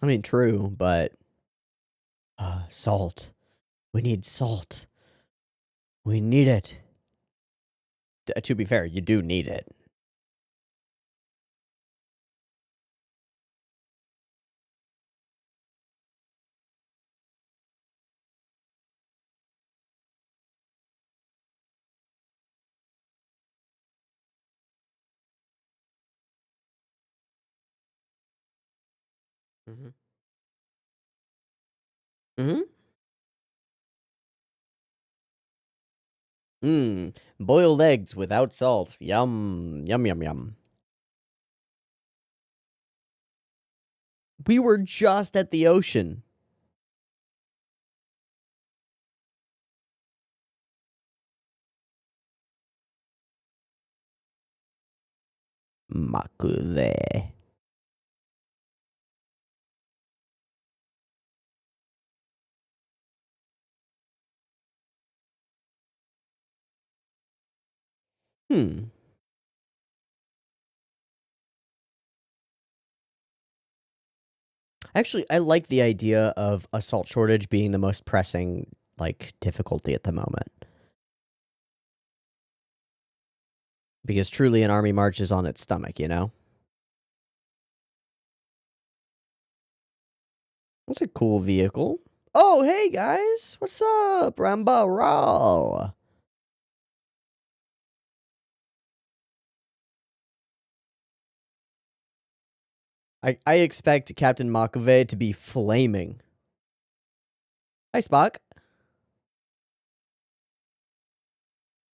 I mean, true, but salt. We need salt. We need it. To be fair, you do need it. Mm-hmm. Mm-hmm. Mmm. Boiled eggs without salt. Yum. Yum, yum, yum. We were just at the ocean. Makuze. Hmm. Actually, I like the idea of a salt shortage being the most pressing, like, difficulty at the moment. Because truly an army marches on its stomach, you know? That's a cool vehicle. Oh, hey guys! What's up? Ramba Ral! I expect Captain Makave to be flaming. Hi, Spock.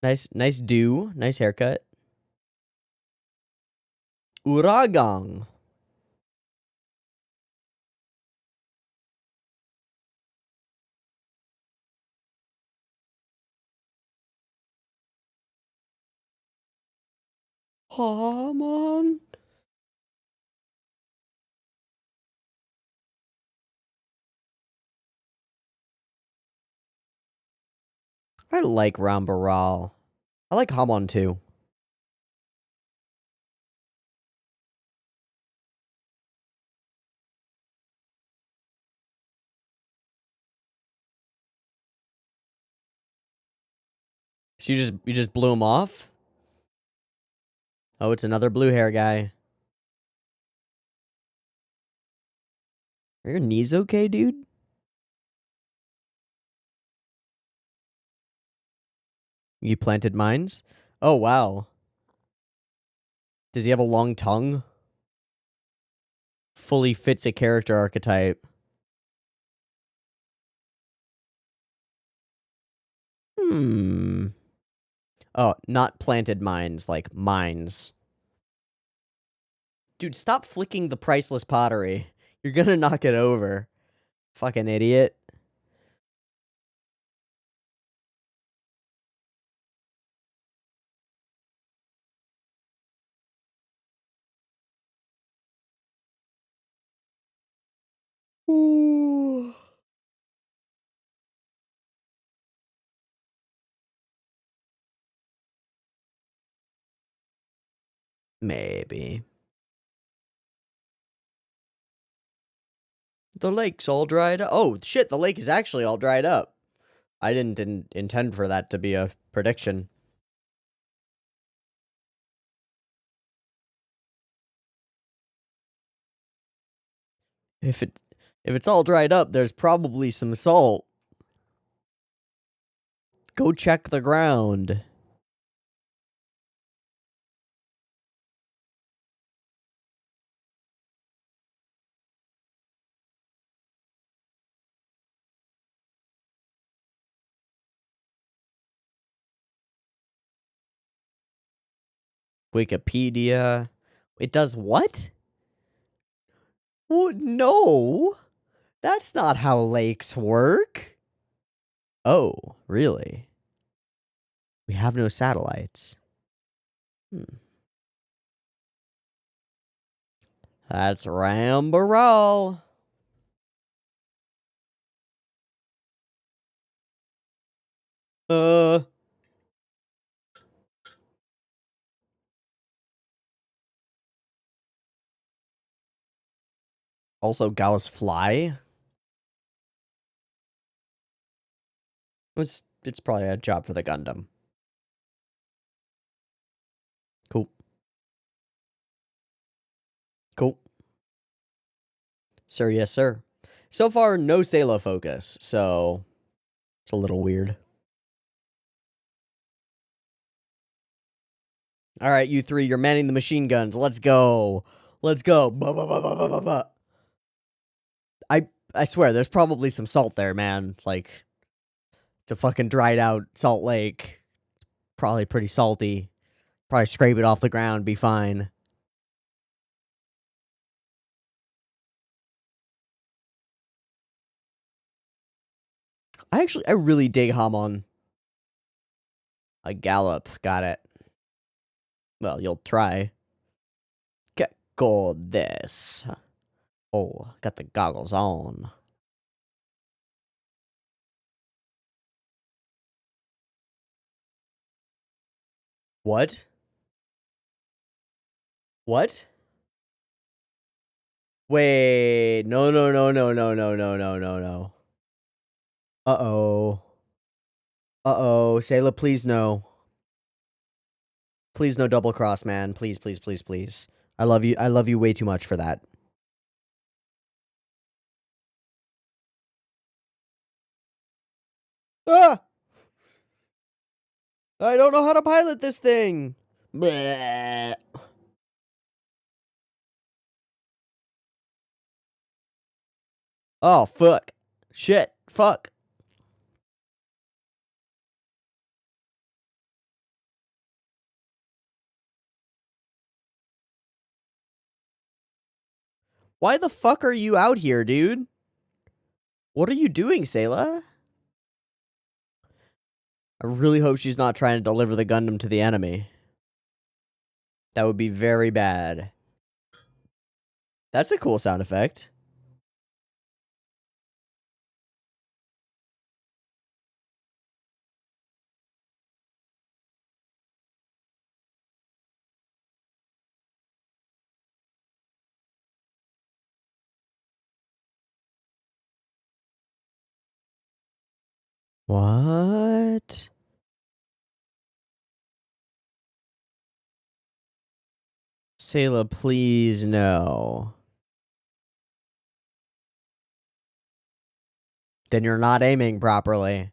Nice do. Nice haircut. Uragang. Hamon. I like Ramba Ral. I like Hamon too. So you just blew him off? Oh, it's another blue hair guy. Are your knees okay, dude? You planted mines? Oh, wow. Does he have a long tongue? Fully fits a character archetype. Hmm. Oh, not planted mines, like mines. Dude, stop flicking the priceless pottery. You're gonna knock it over. Fucking idiot. Ooh. Maybe. The lake's all dried up. Oh, shit, the lake is actually all dried up. I didn't intend for that to be a prediction. If it's all dried up, there's probably some salt. Go check the ground. Wikipedia. It does what? What? No. That's not how lakes work. Oh, really? We have no satellites. Hmm. That's Ramba Ral. Uh. Also, Gauss Fly. It's probably a job for the Gundam. Cool. Cool. Sir, yes, sir. So far, no Sayla focus, so it's a little weird. All right, you three, you're manning the machine guns. Let's go. Let's go. I swear, there's probably some salt there, man. Like, it's a fucking dried out salt lake. Probably pretty salty. Probably scrape it off the ground, be fine. I really dig Hamon. A gallop, got it. Well, you'll try. Get go this. Oh, got the goggles on. What? What? Wait, no, no, no, no, no, no, no, no, no, no. Uh-oh. Uh-oh. Sayla, please no. Please no double cross, man. Please, please, please, please. I love you. I love you way too much for that. Ah! I don't know how to pilot this thing. Bleh. Oh, fuck. Shit. Fuck. Why the fuck are you out here, dude? What are you doing, Sayla? I really hope she's not trying to deliver the Gundam to the enemy. That would be very bad. That's a cool sound effect. What? Sayla, please no. Then you're not aiming properly.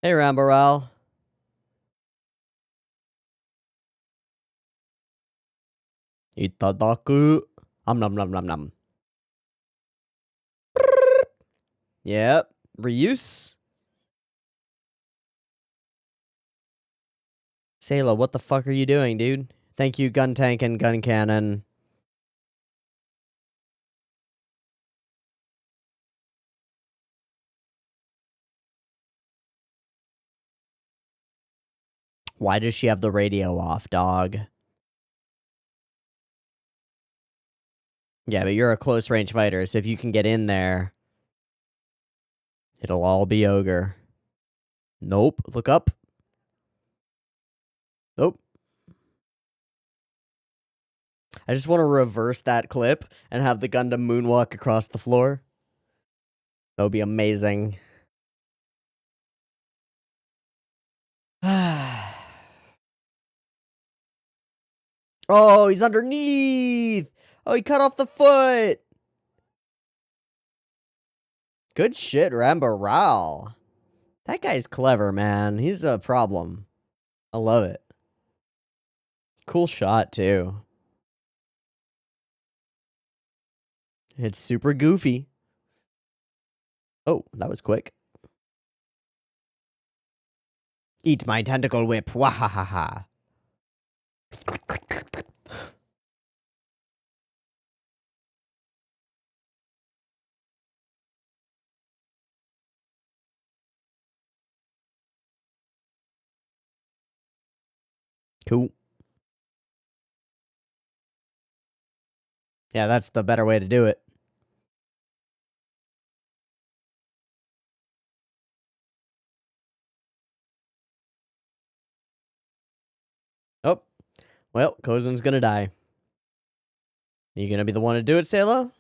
Hey, Ramba Ral. Itadaku. Nom nom nom nom. Yep. Reuse. Sayla, what the fuck are you doing, dude? Thank you, gun tank and gun cannon. Why does she have the radio off, dog? Yeah, but you're a close range fighter, so if you can get in there, it'll all be ogre. Nope. Look up. Nope. I just want to reverse that clip and have the Gundam moonwalk across the floor. That would be amazing. Oh, he's underneath. Oh, he cut off the foot. Good shit, Ramba Ral. That guy's clever, man. He's a problem. I love it. Cool shot, too. It's super goofy. Oh, that was quick. Eat my tentacle whip. Wahahaha. Cool. Yeah, that's the better way to do it. Oh, Well, Kozen's gonna die. You gonna be the one to do it, Sayla?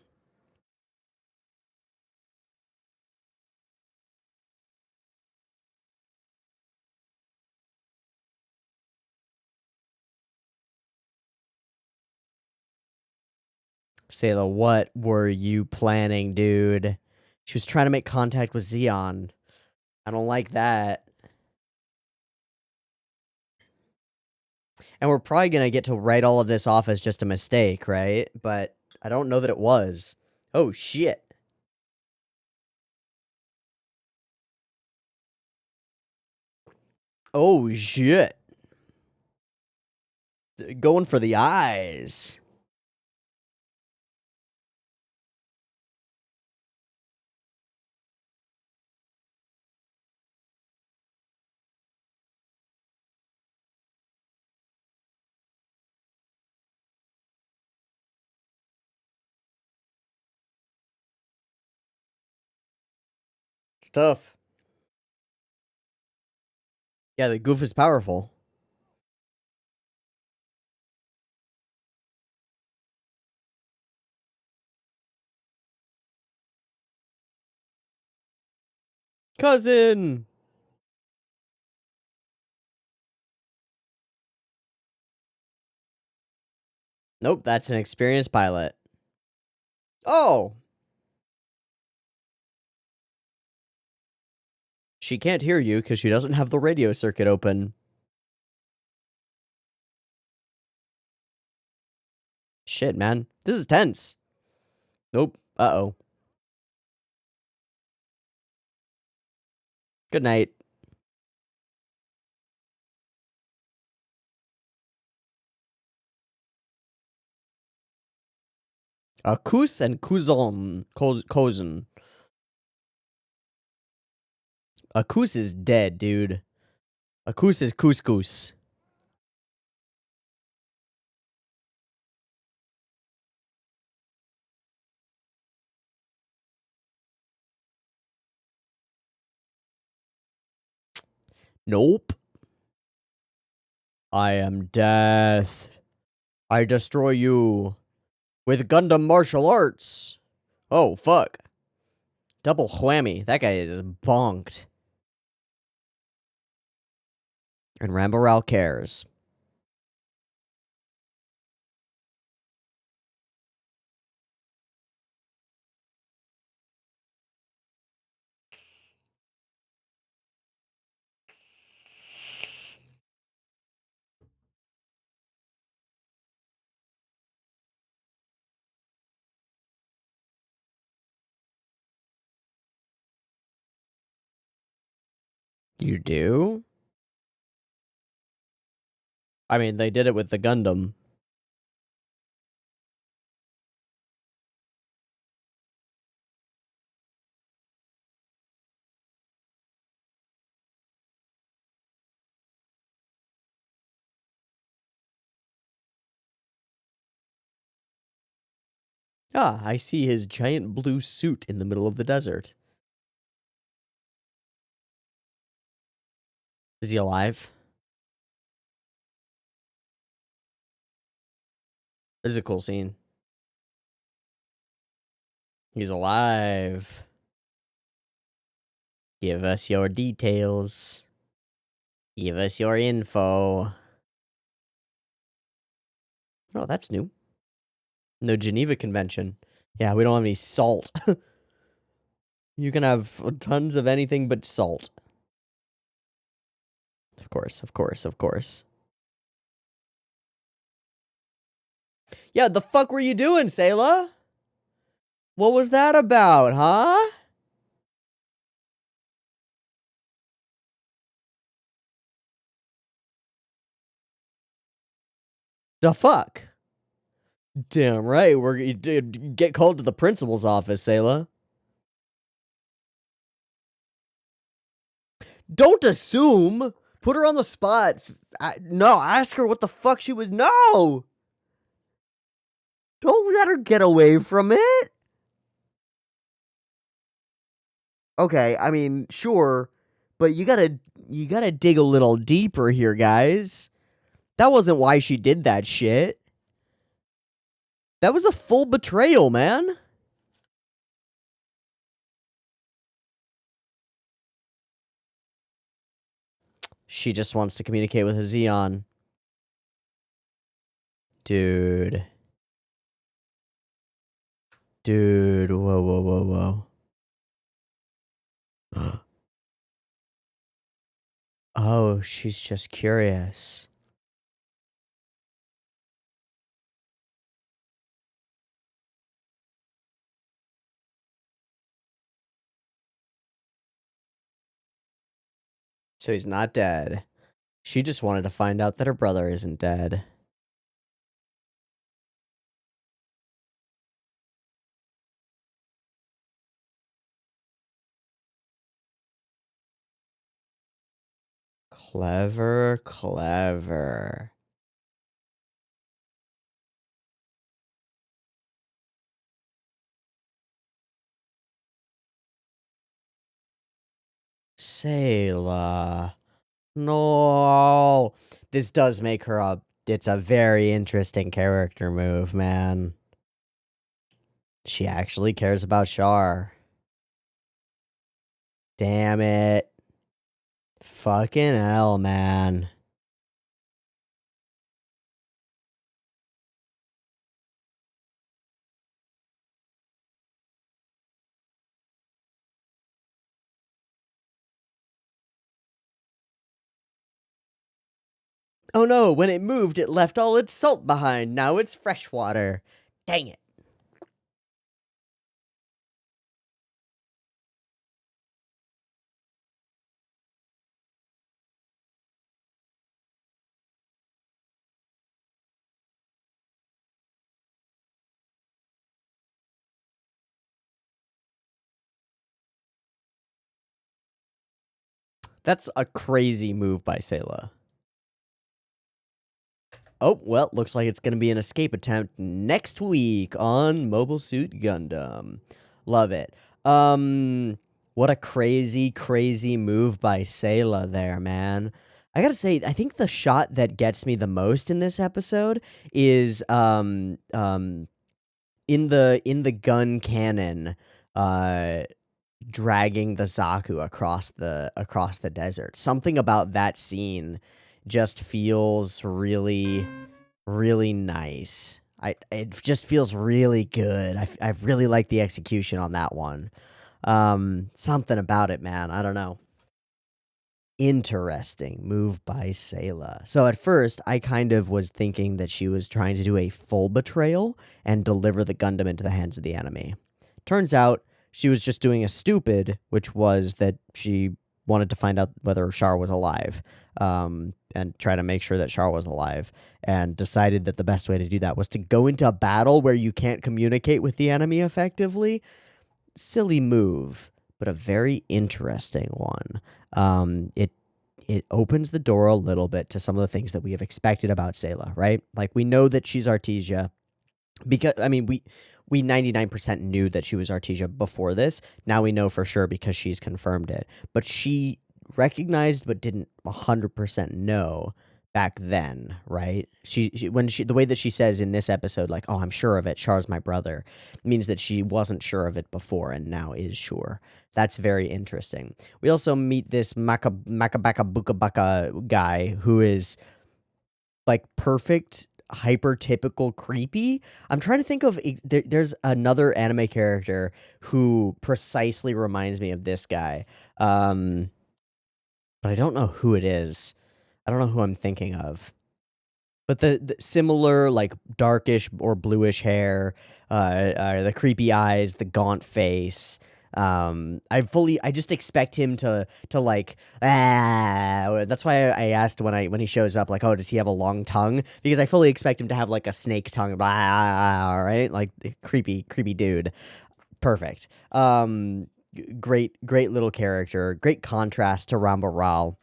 Sayla, what were you planning, dude? She was trying to make contact with Zeon. I don't like that. And we're probably gonna get to write all of this off as just a mistake, right? But I don't know that it was. Oh, shit. Oh, shit. Going for the eyes. It's tough. Yeah, the goof is powerful. Cousin! Nope, that's an experienced pilot. Oh! She can't hear you because she doesn't have the radio circuit open. Shit, man. This is tense. Nope. Uh-oh. Good night. Kus and Kuzon. Kozen. Kus is dead, dude. Kus is couscous. Nope. I am death. I destroy you. With Gundam martial arts. Oh, fuck. Double whammy. That guy is bonked. And Ramba Ral cares. You do? I mean, they did it with the Gundam. Ah, I see his giant blue suit in the middle of the desert. Is he alive? This is a cool scene. He's alive. Give us your details. Give us your info. Oh, that's new. No Geneva Convention. Yeah, we don't have any salt. You can have tons of anything but salt. Of course, of course, of course. Yeah, the fuck were you doing, Sayla? What was that about, huh? The fuck? Damn right, you did get called to the principal's office, Sayla. Don't assume. Put her on the spot. No, ask her what the fuck she was. No! Don't let her get away from it. Okay, I mean, sure, but you gotta dig a little deeper here, guys. That wasn't why she did that shit. That was a full betrayal, man. She just wants to communicate with a Zeon. Dude. Dude, whoa, whoa, whoa, whoa. Oh, she's just curious. So he's not dead. She just wanted to find out that her brother isn't dead. Clever, clever. Sayla. No. This does make her it's a very interesting character move, man. She actually cares about Char. Damn it. Fucking hell, man. Oh no, when it moved, it left all its salt behind. Now it's fresh water. Dang it. That's a crazy move by Sayla. Oh, well, looks like it's going to be an escape attempt next week on Mobile Suit Gundam. Love it. What a crazy, crazy move by Sayla there, man. I gotta say, I think the shot that gets me the most in this episode is in the gun cannon, dragging the Zaku across the desert. Something about that scene just feels really, really nice. It just feels really good. I really like the execution on that one. Something about it, man. I don't know. Interesting move by Sayla. So at first, I kind of was thinking that she was trying to do a full betrayal and deliver the Gundam into the hands of the enemy. Turns out she was just doing a stupid, which was that she wanted to find out whether Char was alive, and try to make sure that Char was alive, and decided that the best way to do that was to go into a battle where you can't communicate with the enemy effectively. Silly move, but a very interesting one. It opens the door a little bit to some of the things that we have expected about Sayla, right? Like, we know that she's Artesia because, I mean, we 99% knew that she was Artesia before this. Now we know for sure because she's confirmed it. But she recognized but didn't 100% know back then, right? The way that she says in this episode, like, "Oh, I'm sure of it. Char's my brother," means that she wasn't sure of it before and now is sure. That's very interesting. We also meet this Makabaka Bukabaka guy who is like perfect, hyper typical creepy. I'm trying to think of there's another anime character who precisely reminds me of this guy. But I don't know who it is. I don't know who I'm thinking of. But the similar, like, darkish or bluish hair, the creepy eyes, the gaunt face. I just expect him to like, that's why I asked when he shows up, like, oh, does he have a long tongue? Because I fully expect him to have like a snake tongue, right? Like, creepy dude. Perfect. Great little character. Great contrast to Ramba Ral.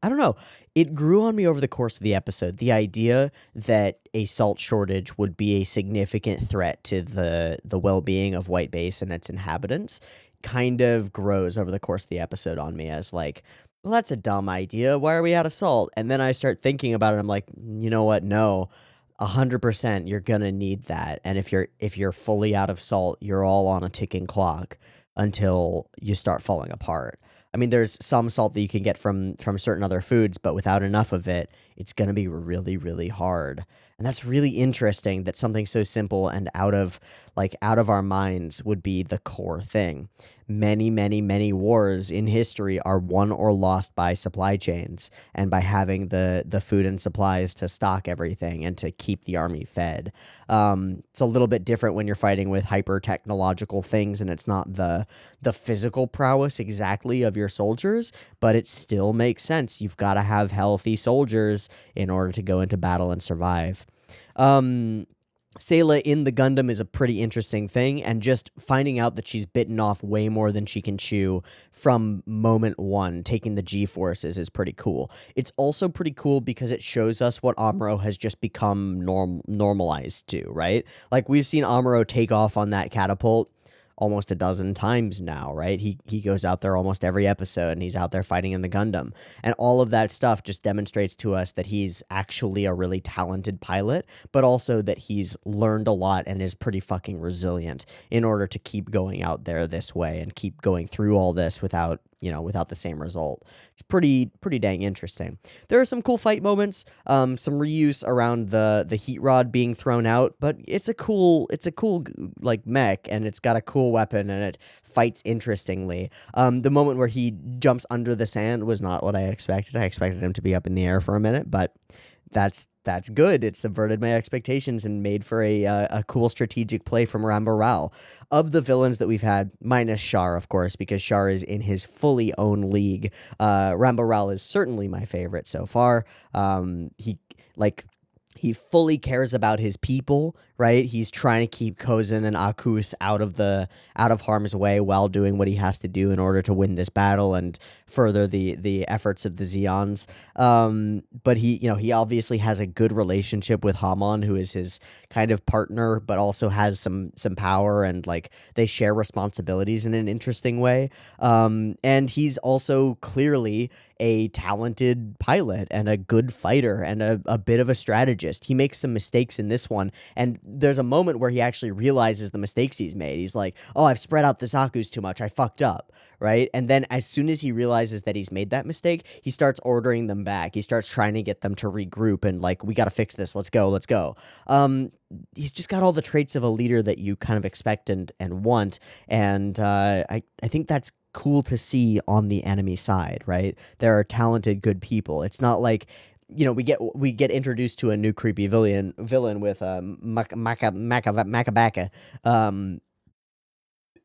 I don't know. It grew on me over the course of the episode. The idea that a salt shortage would be a significant threat to the well-being of White Base and its inhabitants kind of grows over the course of the episode on me as, like, well, that's a dumb idea. Why are we out of salt? And then I start thinking about it. I'm like, you know what? No, 100% you're gonna need that. And if you're fully out of salt, you're all on a ticking clock until you start falling apart. I mean, there's some salt that you can get from certain other foods, but without enough of it, it's gonna be really, really hard. And that's really interesting that something so simple and out of our minds would be the core thing. Many, many, many wars in history are won or lost by supply chains and by having the food and supplies to stock everything and to keep the army fed. It's a little bit different when you're fighting with hyper technological things and it's not the physical prowess exactly of your soldiers, but it still makes sense. You've got to have healthy soldiers in order to go into battle and survive. Um, Sayla in the Gundam is a pretty interesting thing, and just finding out that she's bitten off way more than she can chew from moment one, taking the G-forces, is pretty cool. It's also pretty cool because it shows us what Amuro has just become normalized to, right? Like, we've seen Amuro take off on that catapult almost a dozen times now, right? He goes out there almost every episode, and he's out there fighting in the Gundam. And all of that stuff just demonstrates to us that he's actually a really talented pilot, but also that he's learned a lot and is pretty fucking resilient in order to keep going out there this way and keep going through all this without the same result. It's pretty dang interesting. There are some cool fight moments, some reuse around the heat rod being thrown out, but it's a cool like mech, and it's got a cool weapon, and it fights interestingly. The moment where he jumps under the sand was not what I expected. I expected him to be up in the air for a minute, but that's good. It subverted my expectations and made for a cool strategic play from Ramba Ral. Of the villains that we've had, minus Char, of course, because Char is in his fully own league. Ramba Ral is certainly my favorite so far. He fully cares about his people, right? He's trying to keep Kozin and Akus out of harm's way while doing what he has to do in order to win this battle and further the efforts of the Zeons. But he obviously has a good relationship with Hamon, who is his kind of partner, but also has some power, and like they share responsibilities in an interesting way. And he's also clearly a talented pilot and a good fighter and a bit of a strategist. He makes some mistakes in this one, and there's a moment where he actually realizes the mistakes he's made. He's like, oh, I've spread out the Zakus too much. I fucked up, right? And then as soon as he realizes that he's made that mistake, he starts ordering them back. He starts trying to get them to regroup and like, we got to fix this. Let's go. He's just got all the traits of a leader that you kind of expect and want. And I think that's cool to see on the enemy side, right? There are talented, good people. It's not like, we get introduced to a new creepy villain with Makabaka.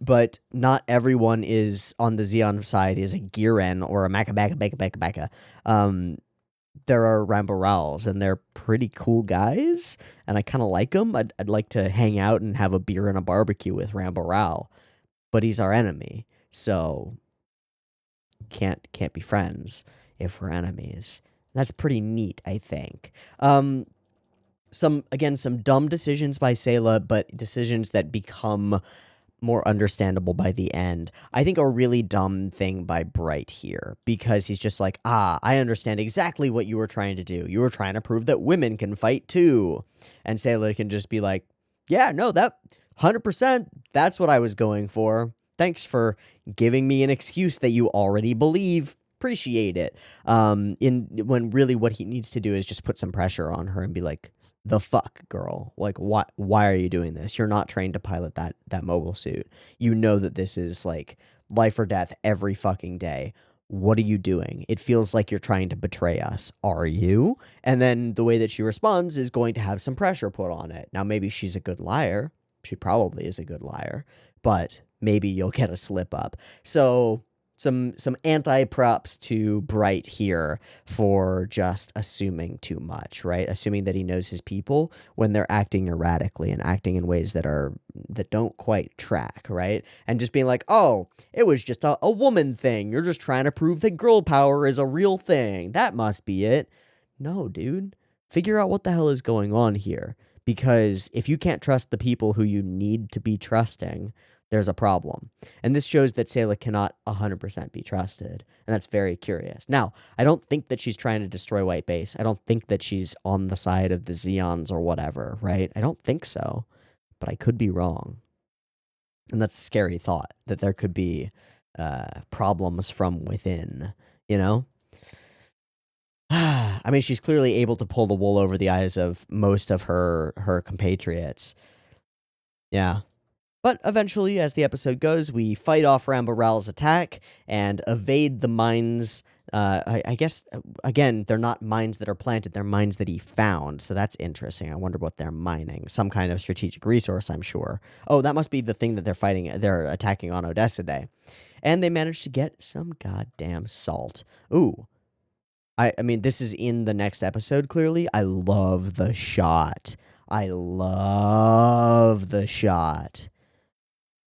But not everyone is on the Zeon side is a Giren or a Makabaka. There are Ramba Rals, and they're pretty cool guys, and I kind of like them. I'd like to hang out and have a beer and a barbecue with Ramba Ral, but he's our enemy, so can't be friends if we're enemies. That's pretty neat, I think. Some dumb decisions by Sayla, but decisions that become more understandable by the end. I think a really dumb thing by Bright here, because he's just like, I understand exactly what you were trying to do. You were trying to prove that women can fight too. And Sayla can just be like, yeah, no, that 100%, that's what I was going for. Thanks for giving me an excuse that you already believe. Appreciate it. When really what he needs to do is just put some pressure on her and be like, the fuck, girl? Like, why are you doing this? You're not trained to pilot that mobile suit. You know that this is like life or death every fucking day. What are you doing? It feels like you're trying to betray us. Are you? And then the way that she responds is going to have some pressure put on it. Now, maybe she's a good liar. She probably is a good liar, but maybe you'll get a slip up. So some anti-props to Bright here for just assuming too much, right? Assuming that he knows his people when they're acting erratically and acting in ways that don't quite track, right? And just being like, oh, it was just a woman thing. You're just trying to prove that girl power is a real thing. That must be it. No, dude. Figure out what the hell is going on here. Because if you can't trust the people who you need to be trusting, there's a problem. And this shows that Sayla cannot 100% be trusted. And that's very curious. Now, I don't think that she's trying to destroy White Base. I don't think that she's on the side of the Zeons or whatever, right? I don't think so. But I could be wrong. And that's a scary thought, that there could be problems from within, you know? I mean, she's clearly able to pull the wool over the eyes of most of her compatriots. Yeah. But eventually, as the episode goes, we fight off Ramba Ral's attack and evade the mines. I guess, again, they're not mines that are planted, they're mines that he found. So that's interesting. I wonder what they're mining. Some kind of strategic resource, I'm sure. Oh, that must be the thing that they're fighting. They're attacking on Odessa Day. And they managed to get some goddamn salt. Ooh. I mean, this is in the next episode, clearly. I love the shot. I love the shot.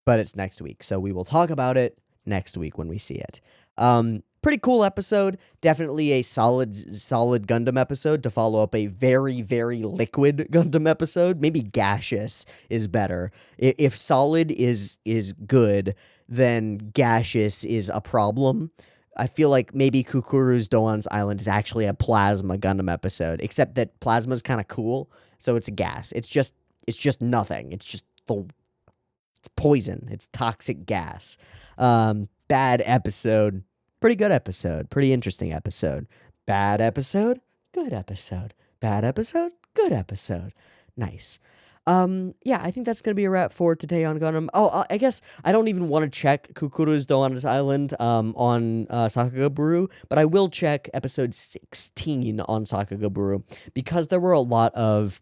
But it's next week, so we will talk about it next week when we see it. Pretty cool episode. Definitely a solid Gundam episode to follow up a very, very liquid Gundam episode. Maybe gaseous is better. If solid is good, then gaseous is a problem. I feel like maybe Cucuruz Doan's Island is actually a plasma Gundam episode, except that plasma is kind of cool, so it's a gas. It's just nothing. It's poison. It's toxic gas. Bad episode. Pretty good episode. Pretty interesting episode. Bad episode. Good episode. Bad episode. Good episode. Nice. Yeah, I think that's going to be a wrap for today on Gundam. Oh, I guess I don't even want to check Cucuruz Doan's Island on Sakagaburu, but I will check episode 16 on Sakagaburu because there were a lot of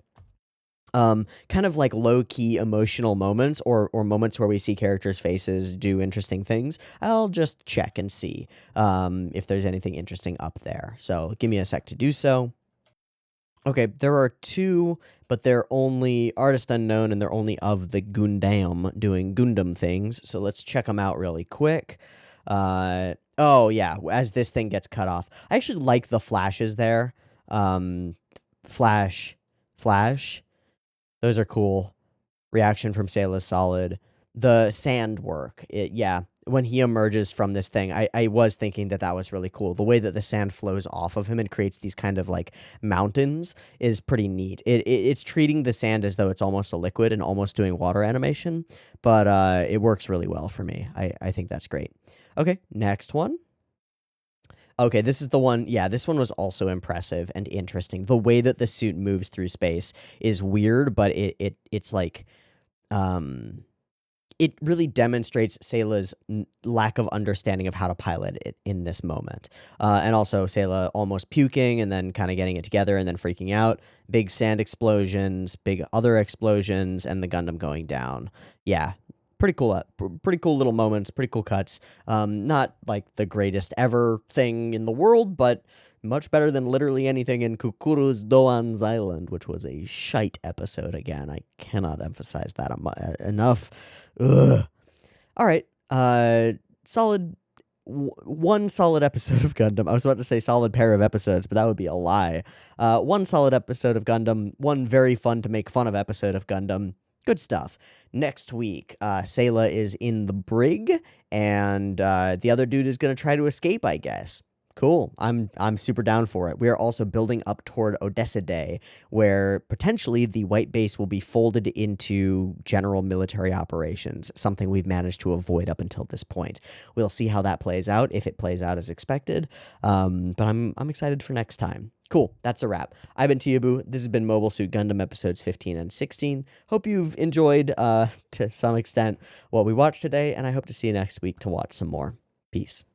kind of like low-key emotional moments or moments where we see characters' faces do interesting things. I'll just check and see if there's anything interesting up there. So give me a sec to do so. Okay, there are two, but they're only artist unknown, and they're only of the Gundam doing Gundam things. So let's check them out really quick. Oh, yeah, as this thing gets cut off. I actually like the flashes there. Flash. Those are cool. Reaction from Sayla's solid. The sand work. Yeah, when he emerges from this thing, I was thinking that was really cool. The way that the sand flows off of him and creates these kind of like mountains is pretty neat. It's treating the sand as though it's almost a liquid and almost doing water animation, but it works really well for me. I think that's great. Okay, next one. Okay, this is the one. Yeah, this one was also impressive and interesting. The way that the suit moves through space is weird, but it's like it really demonstrates Sayla's lack of understanding of how to pilot it in this moment. And also Sayla almost puking and then kind of getting it together and then freaking out. Big sand explosions, big other explosions, and the Gundam going down. Yeah, pretty cool little moments, pretty cool cuts. Not like the greatest ever thing in the world, but much better than literally anything in Cucuruz Doan's Island, which was a shite episode again. I cannot emphasize that enough. Ugh. All right. One solid episode of Gundam. I was about to say solid pair of episodes, but that would be a lie. One solid episode of Gundam. One very fun to make fun of episode of Gundam. Good stuff. Next week, Sayla is in the brig, and the other dude is going to try to escape, I guess. Cool. I'm super down for it. We are also building up toward Odessa Day, where potentially the White Base will be folded into general military operations, something we've managed to avoid up until this point. We'll see how that plays out, if it plays out as expected. But I'm excited for next time. Cool. That's a wrap. I've been Teeaboo. This has been Mobile Suit Gundam episodes 15 and 16. Hope you've enjoyed, to some extent, what we watched today, and I hope to see you next week to watch some more. Peace.